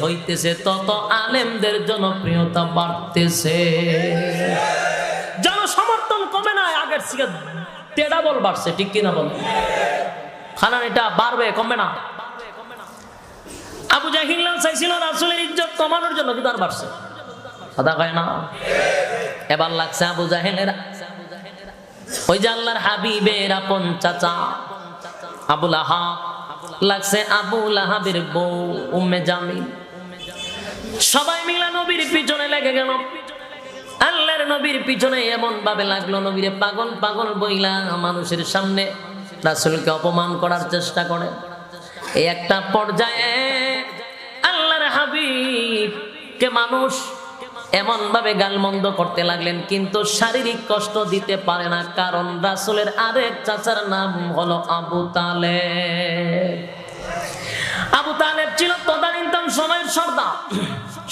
[SPEAKER 1] হইতেছে তত আলেমদের জনপ্রিয়তা বাড়তেছে। জনসমর্থন কমে না, আগের থেকে তেড়াবল বাড়ছে। ঠিক কিনা বলেন? খানা এটা বাড়বে, কমবে না। আবু জাহিল চাইছিল রাসূলের ইজ্জত কমানোর জন্য, কিন্তু আর বাড়ছে। কথা কয় না? এবার লাগছে আবু জাহেলের ওই যে আল্লাহর হাবিবের আপন চাচা আবু লাহাব, লাগছে আবু লাহাবের বউ উম্মে জামিল। সবাই মিলে নবীর পিছনে লেগে গেল। আল্লাহর নবীর পিছনে এমন ভাবে লাগলো, নবীরে পাগল পাগল বইলা মানুষের সামনে রাসূলকে অপমান করার চেষ্টা করে। এই একটা পর্যায়ে আল্লাহর হাবিবকে মানুষ এমন ভাবে গালমন্দ করতে লাগলেন, কিন্তু শারীরিক কষ্ট দিতে পারে না, কারণ রাসূলের আরেক চাচার নাম হলো আবু তালেব। আবু তালেব ছিল তদানীন্তন সময়ের সর্দার,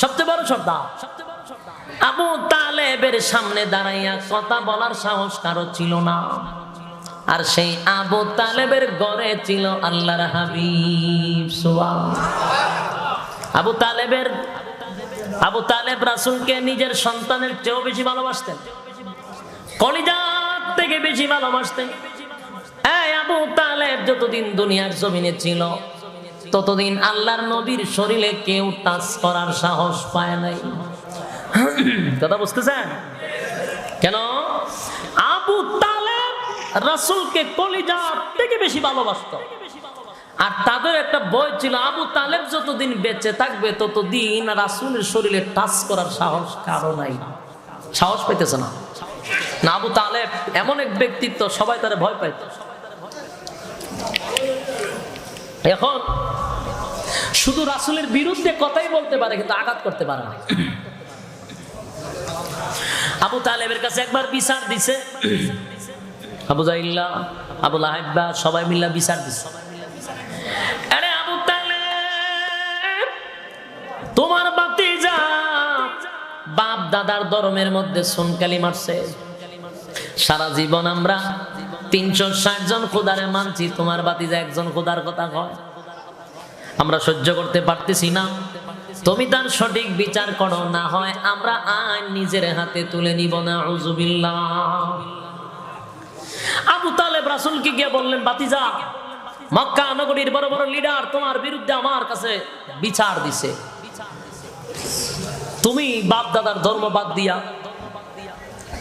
[SPEAKER 1] সবচেয়ে বড় সর্দার। আবু তালেবের সামনে দাঁড়াইয়া কথা বলার সাহস কারো ছিল না। আর সেই আবু তালেবের ঘরে ছিল আল্লাহর হাবিব সুবহানাল্লাহ। আবু তালেব রাসূলকে নিজের সন্তানের চেয়েও বেশি ভালোবাসতেন, কলিজার থেকে বেশি ভালোবাসতেন। এই আবু তালেব যতদিন দুনিয়ার জমিনে ছিল ততদিন আল্লাহর নবীর শরীরে কেউ টাচ করার সাহস পায় নাই। কথা বুঝতেছেন? কেন? আবু তালেব রাসূলকে কলিজার থেকে বেশি ভালোবাসতো। আর তাদের একটা ভয় ছিল, আবু তালেব যতদিন বেঁচে থাকবে ততদিন রাসূলের শরীরে টাচ করার সাহস কারো নাই, সাহস পাইতেছে না। না, আবু তালেব এমন এক ব্যক্তিত্ব, সবাই তারে ভয় পাইত। এখন শুধু রাসূলের বিরুদ্ধে কথাই বলতে পারে কিন্তু আঘাত করতে পারে না। আবু তালেবের কাছে একবার বিচার দিছে, আবু জাহিল্লা, আবু লাহাব সবাই মিলে বিচার দিছে। আরে আবু তালেব, তোমার ভাতিজা বাপ দাদার ধর্মের মধ্যে সুনকালি মারছে। সারা জীবন আমরা 360 জন খোদারে মানছি, তোমার ভাতিজা একজন খোদার কথা কয়। আমরা সহ্য করতে পারতেছি না, তুমি তার সঠিক বিচার করো, না হয় আমরা আইন নিজের হাতে তুলে নিব না। আউযুবিল্লাহ। আবু তালেব রাসূলকে গিয়ে বললেন, ভাতিজা, মক্কা নগরীর বড় বড় লিডার তোমার বিরুদ্ধে আমার কাছে বিচার দিছে। তুমি বাপ দাদার ধর্ম বাদ দিয়া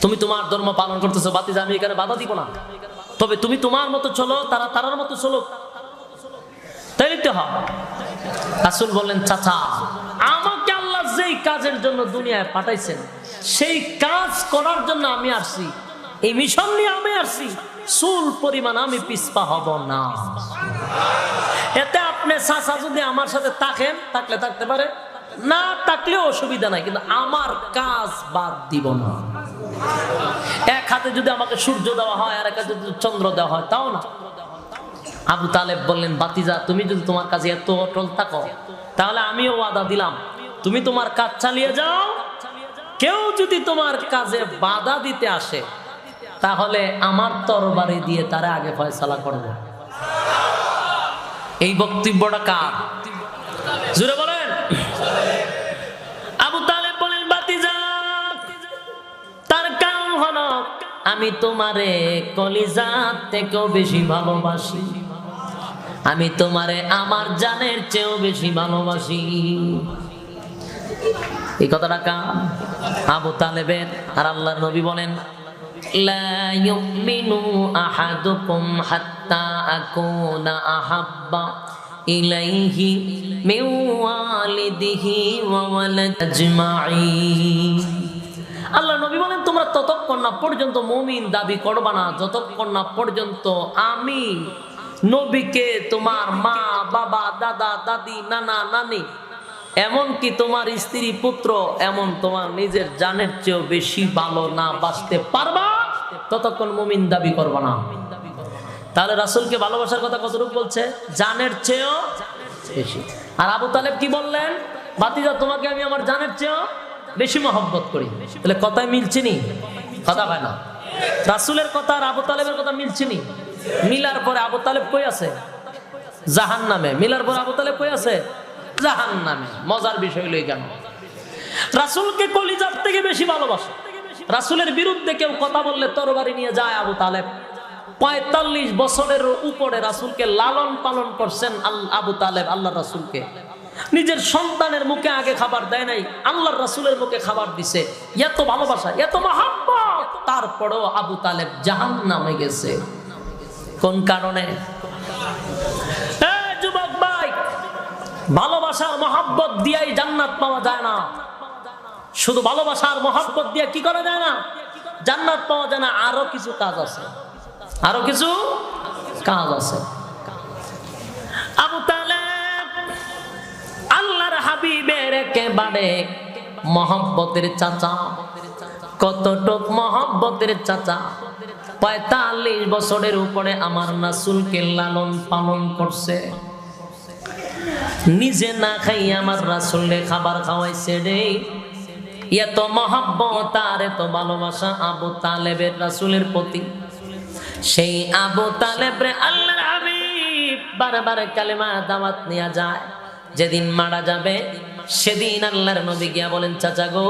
[SPEAKER 1] তুমি তোমার ধর্ম পালন করতেছো। ভাতিজা, আমি এখানে বাধা দিব না, তবে তুমি তোমার মতো চলো, তারা তারার মতো চলো, তাই তো হয়। রাসূল বললেন, চাচা, আমাকে আল্লাহ যেই কাজের জন্য দুনিয়ায় পাঠাইছেন সেই কাজ করার জন্য আমি আসছি, এই মিশন নিয়ে আমি আসছি, চুল পরিমাণ আমি পিছপা হব না। এতে আপনি চাচা যদি আমার সাথে থাকেন, থাকলে থাকতে পারে, না থাকলেও অসুবিধা নাই, কিন্তু আমার কাজ বাদ দিব না। এক হাতে যদি আমাকে সূর্য দেওয়া হয় আর এক হাতে যদি চন্দ্র দেওয়া হয় তাও না। আবু তালেব বললেন, ভাতিজা, তুমি যদি তোমার কাজে এত অটল থাকো তাহলে আমিও ওয়াদা দিলাম, তুমি তোমার কাজ চালিয়ে যাও। কেউ যদি তোমার কাজে বাধা দিতে আসে তাহলে আমার তরবারি দিয়ে তারা আগে ফয়সালা করব। এই বক্তব্যটা কার? জোরে বলেন। আবু তালেব বলেন, ভাতিজা, তার কারণ হলো আমি তোমারে কলিজার থেকেও বেশি ভালোবাসি, আমি তোমারে আমার জানের চেয়েও বেশি ভালোবাসি। এই কথাটা কার? আবু তালেবের। আর আল্লাহর নবী বলেন, লা ইউমিনু আহাদুকুম হাত্তা আকুনা আহাব্বা ইলাইহি মিন ওয়ালিদিহি ওয়া ওয়ালাদিহি আজমাইন। আল্লাহ নবী বলেন, তোমরা ততক্ষণ না পর্যন্ত মুমিন দাবি করবা না যতক্ষণ না পর্যন্ত আমি নবীকে তোমার মা বাবা দাদা দাদি নানা নানি এমনকি তোমার স্ত্রী পুত্র এমন তোমার নিজের জানের চেয়েও বেশি ভালো না বাসতে পারবা, ততক্ষণ মুমিন দাবি করবা না। তাহলে রাসূলকে ভালোবাসার কথা কতটুকু বলছে? জানের চেয়েও বেশি। আর আবু তালেব কি বললেন? ভাতিজা, তোমাকে আমি আমার জানের চেয়েও বেশি মহব্বত করি। তাহলে কথায় মিলছে নি? কথা হয় না। রাসূলের কথা আর আবু তালেবের কথা মিলছে নি? মিলার পরে আবু তালেব কই আছে? জাহান্নামে। মিলার পরে আবু তালেব কই আছে? জাহান্নামে। মজার বিষয় হলো কেন? রাসূলকে কলিজার থেকে বেশি ভালোবাসে। রাসূলের বিরুদ্ধে কেউ কথা বললে তরবারি নিয়ে যায় আবু তালেব। ৪৫ বছরের উপরে রাসূলকে লালন পালন করছেন আবু তালেব। আল্লাহর রাসূলকে নিজের সন্তানের মুখে আগে খাবার দেয় নাই, আল্লাহর রাসূলের মুখে খাবার দিছে। এত ভালোবাসা, এত মহব্বত, তারপরেও আবু তালেব জাহান্নামে গেছে। কোন কারণে? যুবক ভাই, ভালোবাসার মহব্বত দিয়েই জান্নাত পাওয়া যায় না। শুধু ভালোবাসার মহব্বত দিয়ে কি করা যায় না? জান্নাত পাওয়া যায় না। আরো কিছু কাজ আছে, আরো কিছু কাজ আছে। আবু তালেব আল্লাহর হাবিবের একেবারে মহব্বতের চাচা। কতটুক মহব্বতের চাচা? ৪৫ বছরের উপরে আমার রাসূলকে লালন পালন করছে। নিজে না খাই আমার রাসূলকে খাবার খাওয়াইছে রে। এত মহব্বত আর এত ভালোবাসা আবু তালেবের রাসূলের প্রতি। সেই আবু তালেব রে আল্লাহর হাবিব বারবার কালেমা দাওয়াত নিয়ে যায়। যেদিন মারা যাবে সেদিন আল্লাহর নবী গিয়া বলেন, চাচা গো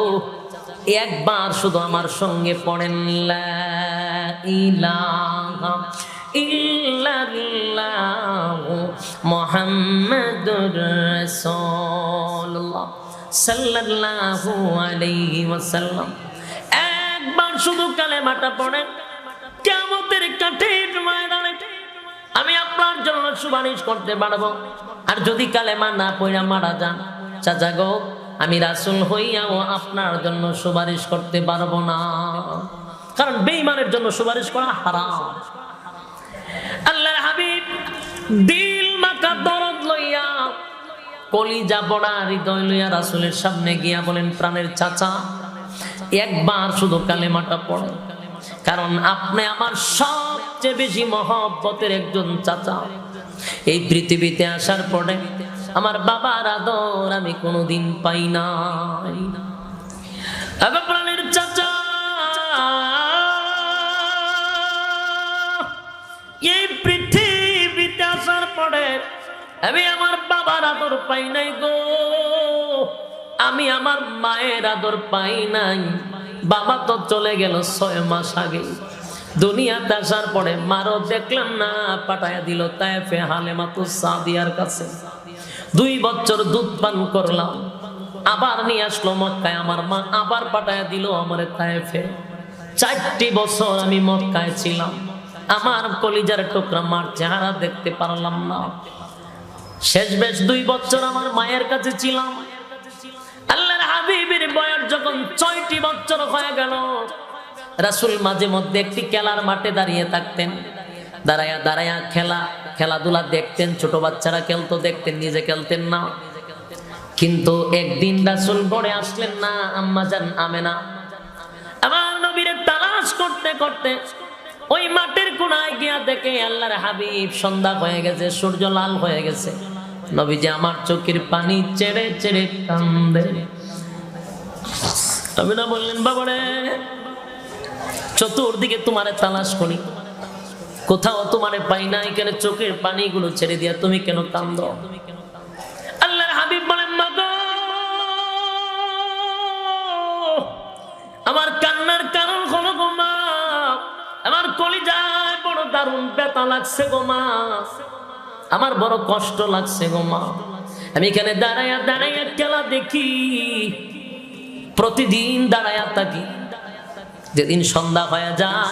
[SPEAKER 1] একবার শুধু আমার সঙ্গে পড়েন লা ইলাহা ইল্লাল্লাহু মুহাম্মাদুর রাসূলুল্লাহ সাল্লাল্লাহু আলাইহি ওয়াসাল্লাম। একবার শুধু কালেমাটা পড়েন, কিয়ামতের কাঠির ময়দানে আমি আপনার জন্য সুপারিশ করতে পারবো। আর যদি কালেমা না পড়া মারা যান, চাচা গো আমি রাসূল হইয়াও আপনার জন্য সুপারিশ করতে পারবো না, কারণ বেঈমানের জন্য সুপারিশ করা হারাম। আল্লাহর হাবিব দিল মাকা দরদ লইয়া, কলিজা পড়া হৃদয় লইয়া রাসূলের সামনে গিয়া বলেন, প্রাণের চাচা একবার শুধু কালেমাটা পড়েন, কারণ আপনি আমার সবচেয়ে বেশি মহব্বতের একজন চাচা। এই পৃথিবীতে আসার পরে আমার বাবার আদর আমি কোনোদিন পাই নাই। আবার প্রাণের চাচা এই পৃথিবীতে আসার পরে আমি আমার বাবার আদর পাই নাই গো, আমি আমার মায়ের আদর পাই নাই। বাবা তো চলে গেল 6 মাস আগে। দুনিয়াতে আসার পরে মারও দেখলাম না, পাঠায়া দিল তায়েফে হালেমাতুস সাদিয়ার কাছে। 2 বছর দুধ পান করলাম, আবার নিয়ে আসলো মক্কায় আমার মা, আবার পাঠায়া দিল আমার তায়েফে। 4টি বছর আমি মক্কায় ছিলাম, আমার কলিজার টুকরা মার চেহারা দেখতে পারলাম না। শেষ বেশ 2 বছর আমার মায়ের কাছে ছিলাম। আল্লাহর হাবিবের বয়স যখন 6টি বছর হয়ে গেল, রাসূল মাঝে মধ্যে একটি খেলার মাঠে দাঁড়িয়ে থাকতেন, দাঁড়ায়া দাঁড়ায়া খেলাধুলা দেখতেন। ছোট বাচ্চারা খেলতো দেখতেন, নিজে খেলতেন না। কিন্তু একদিন রাসূল ঘরে আসলেন না। আম্মা জান আমেনা আমার নবীরে তালাশ করতে করতে ওই মাঠের কোনায় গিয়া দেখে আল্লাহর হাবিব সন্ধ্যা হয়ে গেছে, সূর্য লাল হয়ে গেছে। নবীজি আমার চোখের পানি ছেড়ে ছেড়ে কান্দে। আমেনা বললেন, বাবারে চতুর্দিকে তোমারে তালাশ করি, কোথাও তোমারে পাই না, এখানে চোখের পানিগুলো ছেড়ে দিয়া তুমি কেন কান্দো? আল্লাহর হাবিব বলেন, মা গো আমার কান্নার কারণ হলো গো মা, আমার কলিজায় বড় দারুণ ব্যথা লাগছে গো মা, আমার বড় কষ্ট লাগছে গো মা। আমি এখানে দাঁড়াইয়া দাঁড়াইয়া খেলা দেখি, প্রতিদিন দাঁড়াইয়া থাকি। যেদিন সন্ধ্যা হয়ে যায়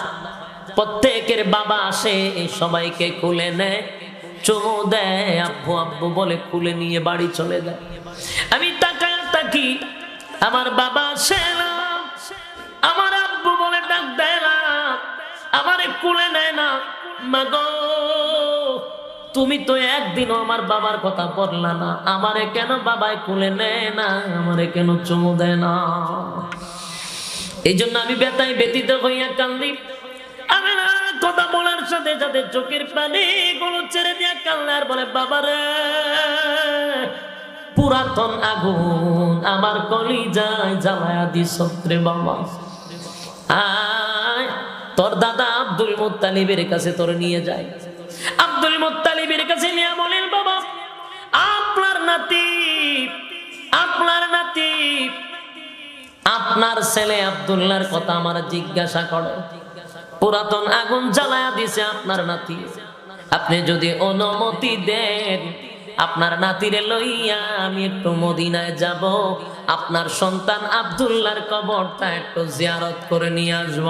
[SPEAKER 1] প্রত্যেকের বাবা আসে, সবাইকে কুলে নেয়, চুমু দেয়, আব্বু আব্বু বলে কুলে নিয়ে বাড়ি চলে যায়। আমি তাকায় থাকি, আমার বাবা আসে না, আমার আব্বু বলে ডাক দেয় না, আমারে কুলে নেয় না। মাগো তুমি তো একদিনও আমার বাবার কথা বললা না, আমারে কেন বাবাই কুলে নেয় না, আমারে কেন চুমু দেয় না? এই জন্য আমি ব্যথায় ব্যথিত হইয়া কান্দি। আমি না কথা বলার সাথে সাথে চোখের পানি গুলো ছেড়ে দিয়া কান্না, আর বলে, বাবারে পুরাতন আগুন আমার কলিজায় জ্বালায়া দিছ রে বাবা। আয় তোর দাদা আব্দুল মুত্তালিবের কাছে তোর নিয়ে যায়। আব্দুল মুত্তালিবের কাছে নিয়ে বলেন, বাবা আপনার নাতি আপনার ছেলে আব্দুল্লাহর কথা আমার জিজ্ঞাসা করে, পুরাতন আগুন জ্বালায়া দিছে আপনার নাতি, আপনি যদি অনুমতি দেন আপনার নাতিরে লইয়া আমি একটু মদিনায় যাব, আপনার সন্তান আব্দুল্লাহর কবরটা একটু জিয়ারত করে নিয়ে আসব।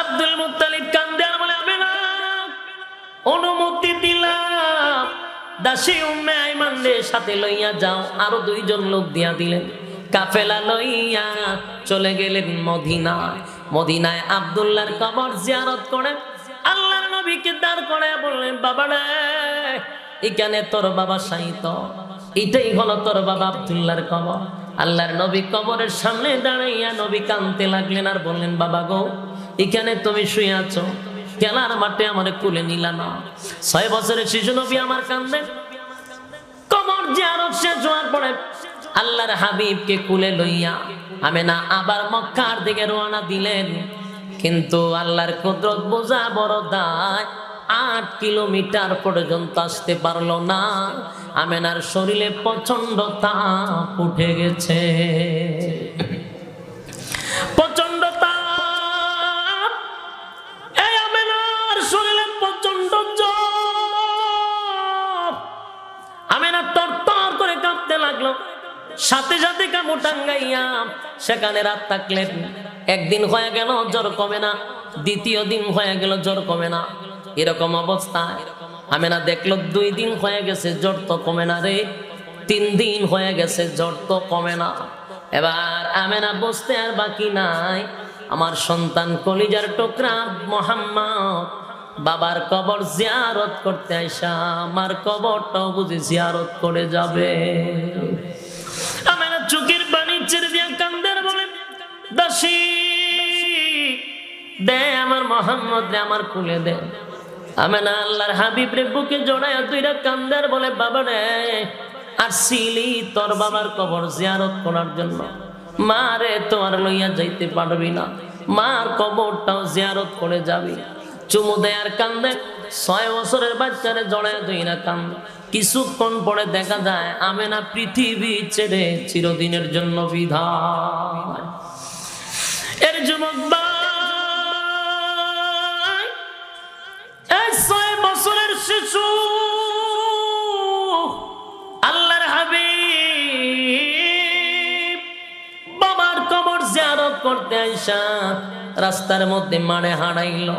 [SPEAKER 1] আব্দুল মুত্তালিব কান্দে আর বলে, আমি না অনুমতি দিলাম, দাসী উম্মে আইমানদের সাথে লইয়া যাও। আরো 2 জন লোক দিয়া দিলেন, কাফেলা লইয়া চলে গেলেন মদিনায়। মদিনায় আব্দুল্লাহর কবর জিয়ারত করে আল্লাহর নবীকে দাঁড় করে বললেন, বাবা রে এখানে তোর বাবা শায়িত, এটাই হলো তোর বাবা আব্দুল্লাহর কবর। আল্লাহর নবী কবরের সামনে দাঁড়াইয়া নবী কাঁদতে লাগলেন আর বললেন, বাবা গো এখানে তুমি শুয়ে আছো, খেলার মাঠে আমার কোলে নিলা না। 6 বছরের শিশু নবী আমার কান্দে। কবর জিয়ারত শেষ হওয়ার পরে আল্লাহর হাবিবকে কোলে লইয়া আমেনা আবার মক্কার দিকে রওনা দিলেন। কিন্তু আল্লাহর কুদরত বোঝা বড় দায়, 8 কিলোমিটার পর্যন্ত আসতে পারলো না। আমেনার শরীরে প্রচন্ড তাপ উঠে গেছে, প্রচন্ড তাপ। এই আমেনার শরীরে প্রচন্ড জ্বর। আমেনা তরতর করে কাঁপতে লাগলো। সাথে সাথে কামু টাঙ্গাইয়া সেখানে রাত থাকলেন। একদিন হয়ে গেল জ্বর কমে না, দ্বিতীয় দিন হয়ে গেল জ্বর কমে না। এরকম অবস্থায় আমেনা দেখলো 2 দিন হয়ে গেছে জ্বর তো কমে না রে, 3 দিন হয়ে গেছে জ্বর তো কমে না। এবার আমেনা বুঝতে আর বাকি নাই, আমার সন্তান কলিজার টুকরা মোহাম্মদ বাবার কবর জিয়ারত করতে আইসা আমার কবরটাও বুঝি জিয়ারত করে যাবে। আমেনা চোখের পানি ছেড়ে দিয়া কান্দের বলে, দাসী দে আমার মোহাম্মদ রে আমার কুলে দে। আমেনা আল্লাহর হাবিব রে বুকে জড়ায়া দুইটা কান্দের বলে, বাবা রে আসছিলি তোর বাবার কবর জিয়ারত করার জন্য, মা রে তোমার লইয়া যাইতে পারবি না, মার কবরটাও জিয়ারত করে যাবি। চুমু দেয় আর কান্দে। 6 বছরের বাচ্চারে জড়ায় দুইটা কান্দে। কিছুক্ষণ পরে দেখা যায় আমেনা পৃথিবী ছেড়ে চিরদিনের জন্য বিদায়। এর যুবক ভাই, এই 6 বছরের শিশু আল্লাহর হাবিব বাবার কবর জিয়ারত করতে আইসা রাস্তার মধ্যে মারে হারাইল।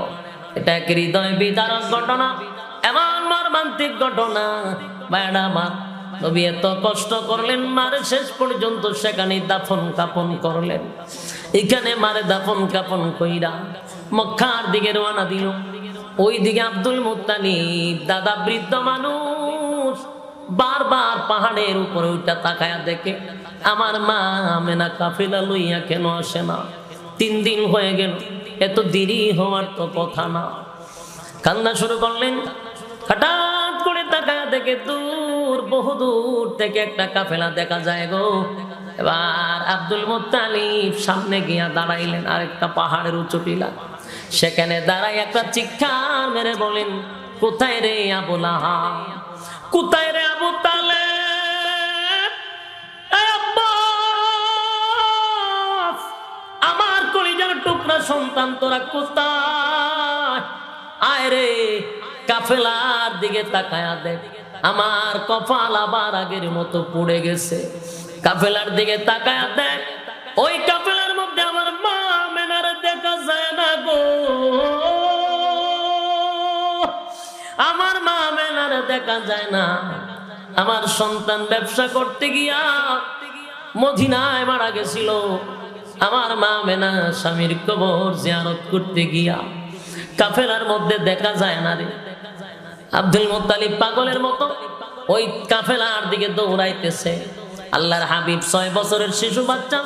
[SPEAKER 1] এটা এক হৃদয় বিদারক ঘটনা, এমন মর্মান্তিক ঘটনা। ম্যাডাম নবী এত কষ্ট করলেন, মারে শেষ পর্যন্ত সেখানে দাফন কাফন করলেন। এখানে মারে দাফন কাফন কইরা মক্কার দিকে রওনা দিল। ওই দিকে আব্দুল মুত্তালিব দাদা বৃদ্ধ মানুষ বারবার পাহাড়ের উপরে উঠা তাকায়া দেখে আমার মা আমেনা কাফেলা লইয়া কেন আসে না, 3 দিন হয়ে গেল, এত দেরি হওয়ার তো কথা না। কান্না শুরু করলেন। হঠাৎ করে তাকায়া দেখে দূর, বহু দূর থেকে একটা কাফেলা দেখা যায় গো। এবার আব্দুল মুত্তালিব সামনে গিয়া দাঁড়াইলেন আরেকটা পাহাড়ের উঁচু টিলা। সেখানে দাঁড়াই একটা চিৎকার মেরে বলেন, কোথায় রে আবু লাহাব, কোথায় রে আবু তালেব, আমার কলিজার টুকরা সন্তান তোরা কোথায়? আয় রে কাফেলার দিকে তাকায়া দেখ, আমার কপাল আবার আগের মতো পড়ে গেছে। কাফেলার দিকে তাকায়া দেখ, ওই কাফেলার মধ্যে আমার মা আমেনার দেখা যায় না গো, আমার মা আমেনার দেখা যায় না। আমার সন্তান ব্যবসা করতে গিয়া মদিনায় মারা গেছিল, আমার মা আমেনা স্বামীর কবর জিয়ারত করতে গিয়া কাফেলার মধ্যে দেখা যায় না রে। আব্দুল মুত্তালিব পাগলের মতো ওই কাফেলার দিকে দৌড়াইতেছে। আল্লাহর হাবিব 6 বছরের শিশু বাচ্চা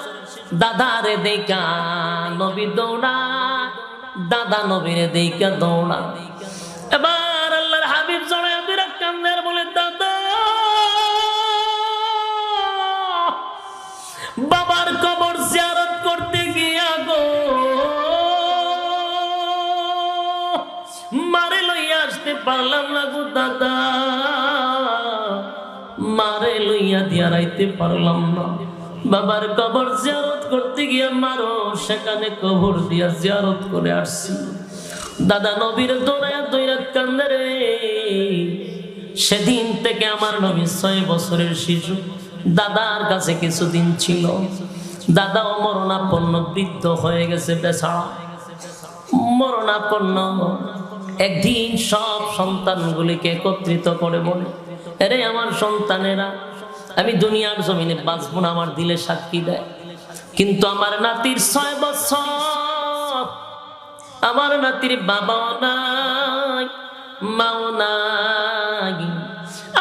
[SPEAKER 1] দাদারে দেখা নবী দৌড়া, দাদা নবীরে দেখা দৌড়া। এবার আল্লাহর হাবিব জড়ায় বিরাট কান্দের বলে, দাদা বাবার কবর জিয়ারত করতে গিয়া গো মারে লইয়া আসতে পারলাম না গো দাদা, মারে লইয়া দিয়া রাইতে পারলাম না। বাবার কবর জিয়ারত করতে গিয়া মারো সেখানে কবর দিয়া জিয়ারত করে আসছি। দাদা নবীর দৌড়ায়া দৌড়া কান্দে রে। সেদিন থেকে আমার নবী 6 বছরের শিশু দাদার কাছে কিছুদিন ছিল। দাদাও মরণাপন্ন বৃদ্ধ হয়ে গেছে, বেচারা মরণাপন্ন। একদিন সব সন্তানগুলিকে একত্রিত করে বলে, আরে আমার সন্তানেরা, আমি দুনিয়ার জমিনে বাঁচবো না, আমার দিলে সাক্ষী দেয়, কিন্তু আমার নাতির 6 বছর, আমার নাতির বাবাও নাই মাও নাই,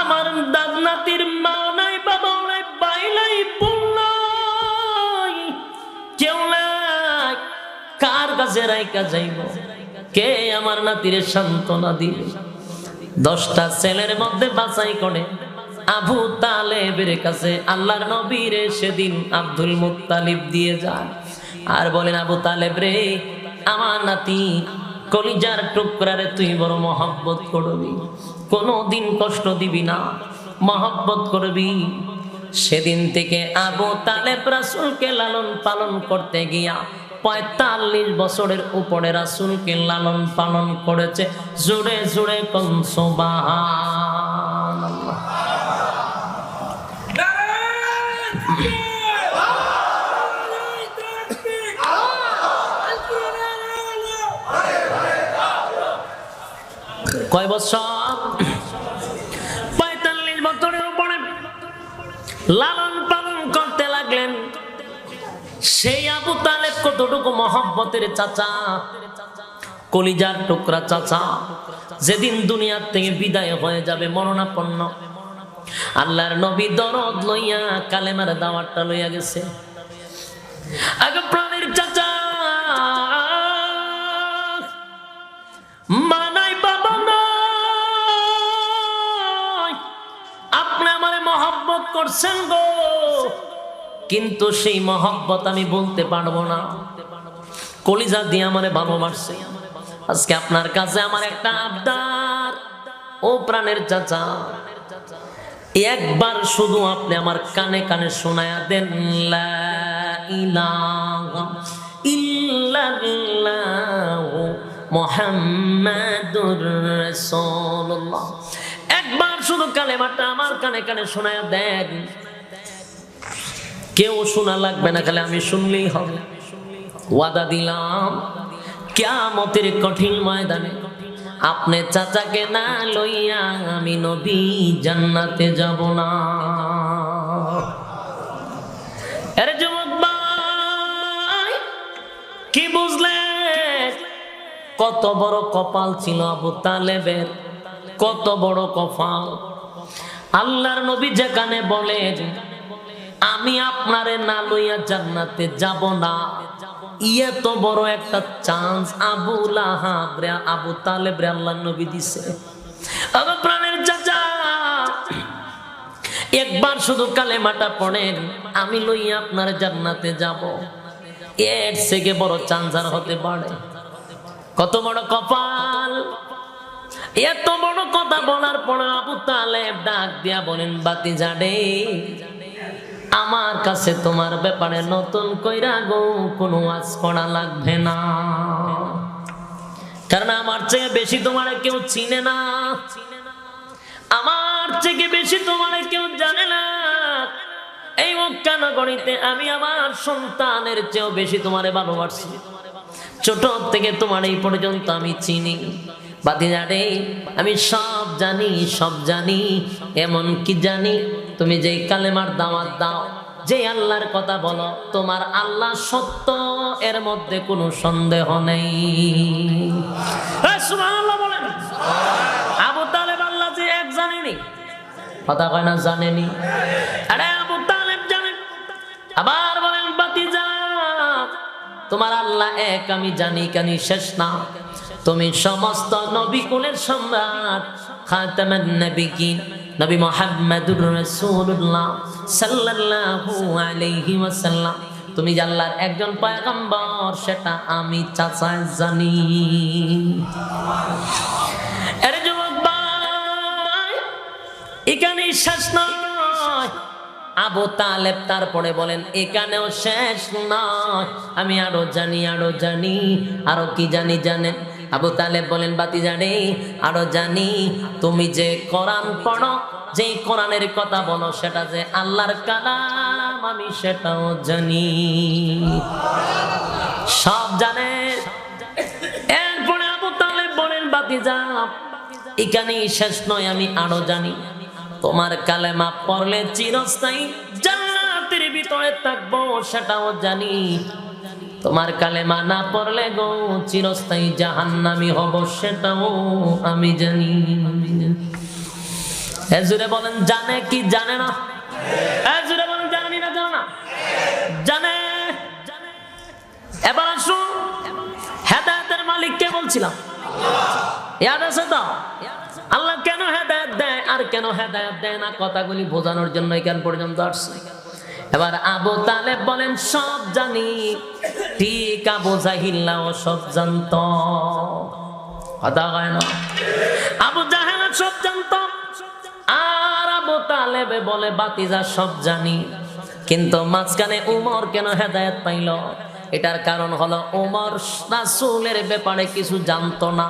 [SPEAKER 1] আমার দাদ নাতির মাও নাই বাবাও নাই, বাইলাই বোন নাই, কেউ নাই, কার কাছে রাইকা যাইব? কে আমার নাতিরে সান্ত্বনা দিবে? 10টা ছেলের মধ্যে বাছাই করে আবু তালেবের কাছে আল্লাহর নবীরে সেদিন আব্দুল মুত্তালিব দিয়ে যায় আর বলেন, আবু তালেব রে, আমার নাতি কলিজার টুকরারে তুই বড় মহব্বত করবি, কোনোদিন কষ্ট দিবি না, মহব্বত করবি। সেদিন থেকে আবু তালেব রাসূলকে লালন পালন করতে গিয়া 45 বছরের উপরে রাসূলকে লালন পালন করেছে। জোরে জোরে কোন সুবহানাল্লাহ। কয় বছর? 45 বছরের উপরে লালন পালন করতে লাগলেন। সেই আবু তালেব কতটুকু মহব্বতের চাচা, কলিজার টুকরা চাচা, যেদিন দুনিয়ার থেকে বিদায় হয়ে যাবে মরণাপন্ন, আল্লাহর নবী দরদ লইয়া কালেমার দাওয়াতটা লইয়া গেছে। আগে প্রাণের চাচা, মা নাই বাবা নাই, আপনি আমারে মহব্বত করছেন গো, কিন্তু সেই মহব্বত আমি বলতে পারবো না, কলিজা দিয়ে আমারে ভালোবাসছে। আজকে আপনার কাছে আমার একটা আবদার, ও প্রাণের চাচা, একবার শুধু আপনি আমার কানে কানে শোনায়া দেন, লা ইলাহা ইল্লাল্লাহু মুহাম্মাদুর রাসূলুল্লাহ। একবার শুধু কালেমাটা আমার কানে কানে শোনায়া দেন। কেউ শোনা লাগবে না, খালি আমি শুনলেই হবে। ওয়াদা দিলাম, কিয়ামতের কঠিন ময়দানে আপনি চাচাকে না লইয়া আমি নবী জান্নাতে যাব না। আরে যুবক ভাই, কি বুঝলে? কত বড় কপাল ছিল আবু তালেবের, কত বড় কপাল। আল্লাহর নবী যেখানে বলেন আমি আপনারে না লইয়া জান্নাতে যাব না, এত বড় একটা চান্স আবু লাহাব রে, আবু তালেব রে আল্লাহর নবী দিছে। আমার প্রাণের চাচা, একবার শুধু কালেমাটা পড়েন, আমি লইয়া আপনার জান্নাতে যাব, এর থেকে বড় চান্স আর হতে পারে? কত বড় কপাল! এত বড় কথা বলার পরে আবু তালেব ডাক দিয়া বলেন, বাতিজা রে, আমার কাছে তোমার ব্যাপারে নতুন কইরা গো কোনো ওয়াজ করা লাগবে না, কারণ আমার চেয়ে বেশি তোমারে কেউ চিনে না, আমার থেকে বেশি তোমারে কেউ জানে না। এই মক্কা নগরীতে আমি আমার সন্তানের চেয়েও বেশি তোমারে ভালোবাসি, ছোট থেকে তোমার এই পর্যন্ত আমি চিনি। বাতিজা রে, আমি সব জানি, সব জানি, এমন কি জানি তুমি যেই কালেমার দাওয়াত দাও, যে আল্লাহর কথা বলো, তোমার আল্লাহ সত্য, এর মধ্যে কোনো সন্দেহ নেই। সুবহানাল্লাহ বলেন। আবু তালেব আল্লাহ যে এক জানেনি, কথা কয় না জানেনি? আরে আবু তালেব জানেন। আবার বলেন, বাতিজা, তোমার আল্লাহ এক আমি জানি, কানি শেষ না, তুমি সমস্ত নবী কুলের সম্রাট, খাতামুন নবিয়্যিন নবী মুহাম্মদুর রাসূলুল্লাহ সাল্লাল্লাহু আলাইহি ওয়াসাল্লাম, তুমি যে আল্লাহর একজন পয়গম্বর, সেটা আমি চাচা জানি। আরে যুবক ভাই, এখানেই শেষ নয়। আবু তালেব তারপরে বলেন, এখানেও শেষ নয়, আমি আরো জানি, আরো জানি। আরো কি জানি জানেন? আবু তালেব বলেন, বাতিজা রে, আরো জানি, তুমি যে কোরআন পড়ো, যে কোরআনের কথা বলো, সেটা যে আল্লাহর কালাম, আমি সেটাও জানি। সব জানে। এরপরে আবু তালেব বলেন, বাতিজা, এখানেই শেষ নয়, আমি আরো জানি, তোমার কালেমা পড়লে চিরস্থায়ী জান্নাতের ভিতরে থাকবো, সেটাও জানি। তোমার কালেমা না পড়লে গো চিরস্থায়ী জাহান্নামী হব, সেটাও আমি জানি। এজুরে বলেন, জানে কি জানে না? এজুরে বলেন, জানি না জানে না? জানে। এবার আসুন, হেদায়েতের মালিক কে বলছে? বলছিলাম? ইয়াদ আছে তো? আল্লাহ কেন হেদায়েত দেয় আর কেন হেদায়েত দেয় না, কথাগুলি বোঝানোর জন্য এখান পর্যন্ত আসছে। এবার আবু তালেব বলেন সব জানি, ঠিক আবু জাহিল্লাও সব জানতো। কথা হয় না? আবু জাহেল সব জানতো, আর আবু তালেবে বলে বাতিজা সব জানি। কিন্তু মাঝখানে উমর কেন হেদায়েত পাইল? এটার কারণ হলো উমর রাসূলের ব্যাপারে কিছু জানতো না।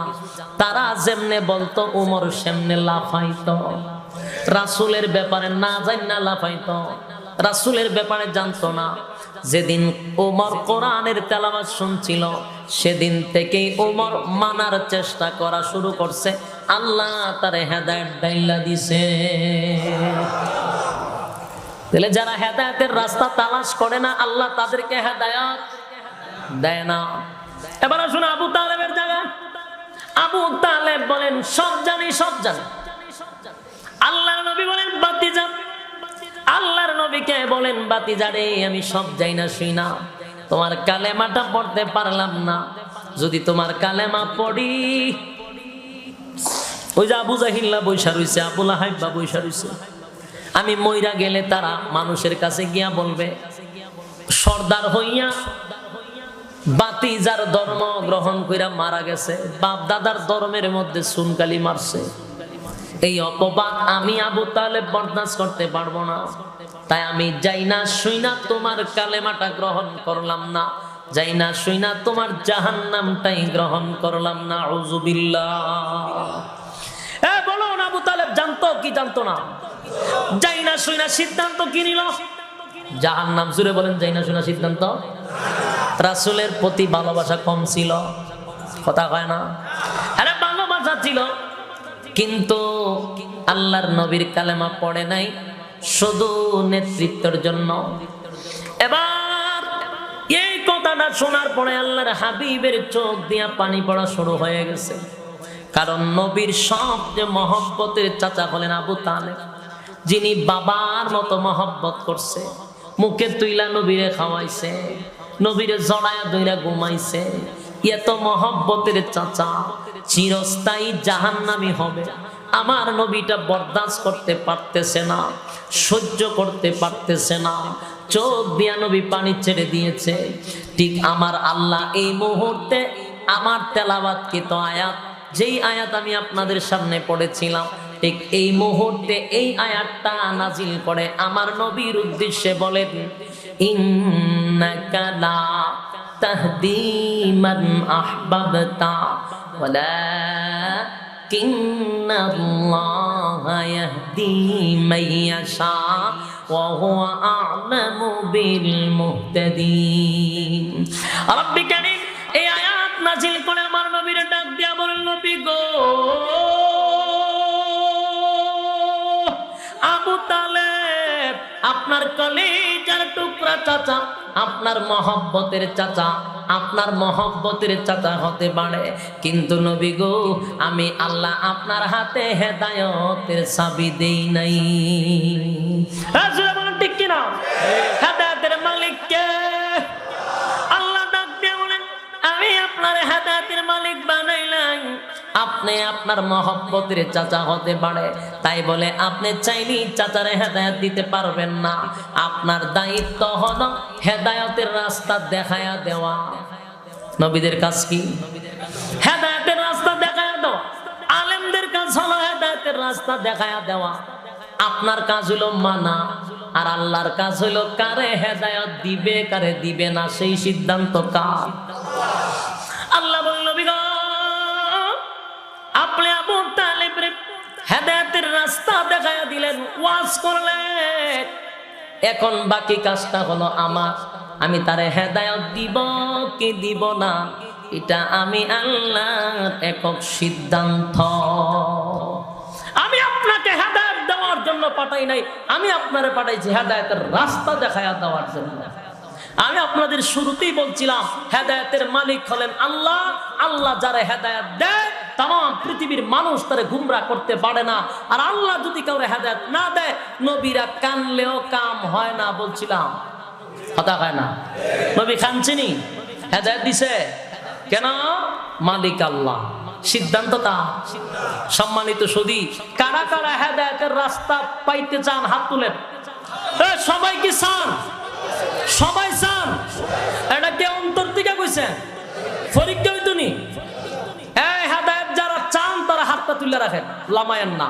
[SPEAKER 1] তারা যেমনে বলতো উমর সেমনে লাফাইতো। রাসূলের ব্যাপারে না জানা লাফাইতো, রাসূলের ব্যাপারে জানতো না। যেদিন উমর কোরআনের তেলাওয়াত শুনছিল, সেদিন থেকেই উমর মানার চেষ্টা করা শুরু করছে। আল্লাহ তারে হেদায়েত দাইলা দিছে। তাহলে যারা হেদায়েতের রাস্তা তালাশ করে না, আল্লাহ তাদেরকে হেদায়েত দেয় না। এবার আসুন আবু তালেবের জায়গা। আবু তালেব বলেন সব জানি, সব জানি। আল্লাহর নবী বলেন বাতিজা, আল্লাহর নবীকে বলেন বাতিজা রে, আমি সব যাই না শুই না, তোমার কালেমাটা পড়তে পারলাম না। যদি তোমার কালেমা পড়ি, ওই যে আবু জাহিল্লা বৈশা রইছে, আবু লাহাব বৈশা রইছে, আমি মইরা গেলে তারা মানুষের কাছে গিয়া বলবে সর্দার হইয়া বাতিজার ধর্ম গ্রহণ কইরা মারা গেছে, বাপ দাদার ধর্মের মধ্যে সুনকালি মারছে। এই অপবাদ আমি আবু তালেব বরদাস্ত করতে পারবো না। তাই আমি যাই না শুই না তোমার কালেমাটা গ্রহণ করলাম না, যাই না শুই না তোমার জাহান্নামটাই গ্রহণ করলাম না। আউযুবিল্লাহ। বলো না আবু তালেব জানতো কি জানতো না? যাই না শুই না সিদ্ধান্ত কি নিল? জাহান্নাম। জুড়ে বলেন যাই না শুই না সিদ্ধান্ত। রাসূলের প্রতি ভালোবাসা কম ছিল? কথা কয় না? আরে ভালোবাসা ছিল, কিন্তু আল্লাহর নবীর কালেমা পড়ে নাই, শুধু নেতৃত্বের জন্য। এবার এই কথাটা শোনার পরে আল্লাহর হাবিবের চোখ দিয়া পানি পড়া শুরু হয়ে গেছে। কারণ নবীর সবচেয়ে মহব্বতের চাচা হলেন আবু তালেব, যিনি বাবার মতো মহব্বত করছে। মুখে তুইলা নবীরে খাওয়াইছে, নবীরে জড়ায়া দইরা ঘুমাইছে। এত মহব্বতের চাচা চিরস্থায়ী জাহান্নামী হবে, আমার নবীটা বরদাস্ত করতে পারতেছে না, সহ্য করতে পারতেছে না। চোখ দিয়া নবী পানি ছেড়ে দিয়েছে। ঠিক আমার আল্লাহ এই মুহূর্তে আমার তেলাওয়াতকৃত আয়াত, যেই আয়াত আমি আপনাদের সামনে পড়েছিলাম, ঠিক এই মুহূর্তে এই আয়াতটা নাজিল করে আমার নবীর উদ্দেশ্যে বলেন, ইন্নাকা লা তাহদি মান আহবাবতা ওয়ালাকিন্নাল্লাহা ইয়াহদি মান ইয়াশা ওয়া হুয়া আ'লামু বিল মুহতাদিন। রাব্বি কারীম এই আয়াত নাজিল করে আমার নবীর ডাক দিয়া বলেন, নবী গো, আবু তালেব আপনার কলিজার টুকরা চাচা, আপনার মহব্বতের চাচা, আপনার মহব্বতের চাচা হতে পারে, কিন্তু নবী গো আমি আল্লাহ আপনার হাতে হেদায়েতের চাবি দেই নাই। বলেন ঠিক কিনা? হেদায়েতের মালিক কে? আল্লাহ ডাক দিয়ে বলেন, আমি আপনার হেদায়েতের মালিক বানাইলাম, আপনি আপনার মহব্বতের চাচা হতে পারে, তাই বলে আপনি চাইলেই চাচারে হেদায়েত দিতে পারবেন না। আপনার দায়িত্ব হলো হেদায়েতের রাস্তা দেখায়া দেওয়া। নবীদের কাজ কি? হেদায়েতের রাস্তা দেখায়া দেওয়া। আলেমদের কাজ হলো হেদায়েতের রাস্তা দেখায়া দেওয়া। আপনার কাজ হলো মানা, আর আল্লাহর কাজ হলো কারে হেদায়েত দিবে কারে দিবে না সেই সিদ্ধান্ত কার? আল্লাহ বলেন, নবী গো আপনি আবু তালেবের হেদায়েতের রাস্তা দেখায়া দিলেন, ওয়াজ করলেন, এখন বাকি কাজটা হলো আমার। আমি তারে হেদায়েত দিব কি দিব না, এটা আমি আল্লাহর একক সিদ্ধান্ত। আমি আপনাকে হেদায়েত দেওয়ার জন্য পাঠাই নাই, আমি আপনারে পাঠাইছি হেদায়েতের রাস্তা দেখায়া দেওয়ার জন্য। আমি আপনাদের শুরুতেই বলছিলাম হেদায়েতের মালিক হলেন আল্লাহ। আল্লাহ যারা হেদায়েত দেয় তাম পৃথিবীর মানুষ তারে গুমরাহ করতে পারে না। আর আল্লাহ যদি কাউরে হেদায়েত না দেয়, নবীরা কানলেও কাম হয় না। বলছিলাম কথা হয় না? নবী কানছেনি? হেদায়েত দিছে কেন? মালিক আল্লাহ, সিদ্ধান্ত তার। সম্মানিত সুধী, কারা কারা হেদায়েতের রাস্তা পাইতে চান হাত তুলেন। সবাই কি চান? সবাই চান? এটা কে অন্তর থেকে কইছেন? পরীক্ষা হইতো নি? এই হেদায়েত যারা চান তারা হাতটা তুলে রাখেন, লামায়েন না।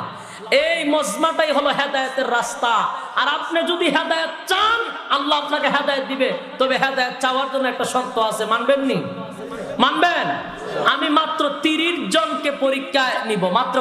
[SPEAKER 1] এই মজমাটাই হলো হেদায়েতের রাস্তা। আর আপনি যদি হেদায়েত চান, আল্লাহ আপনাকে হেদায়েত দিবে। তবে হেদায়েত চাওয়ার জন্য একটা শর্ত আছে, মানবেন নি? মানবেন? আমি মাত্র 30 জনকে পরীক্ষায় নিব, মাত্র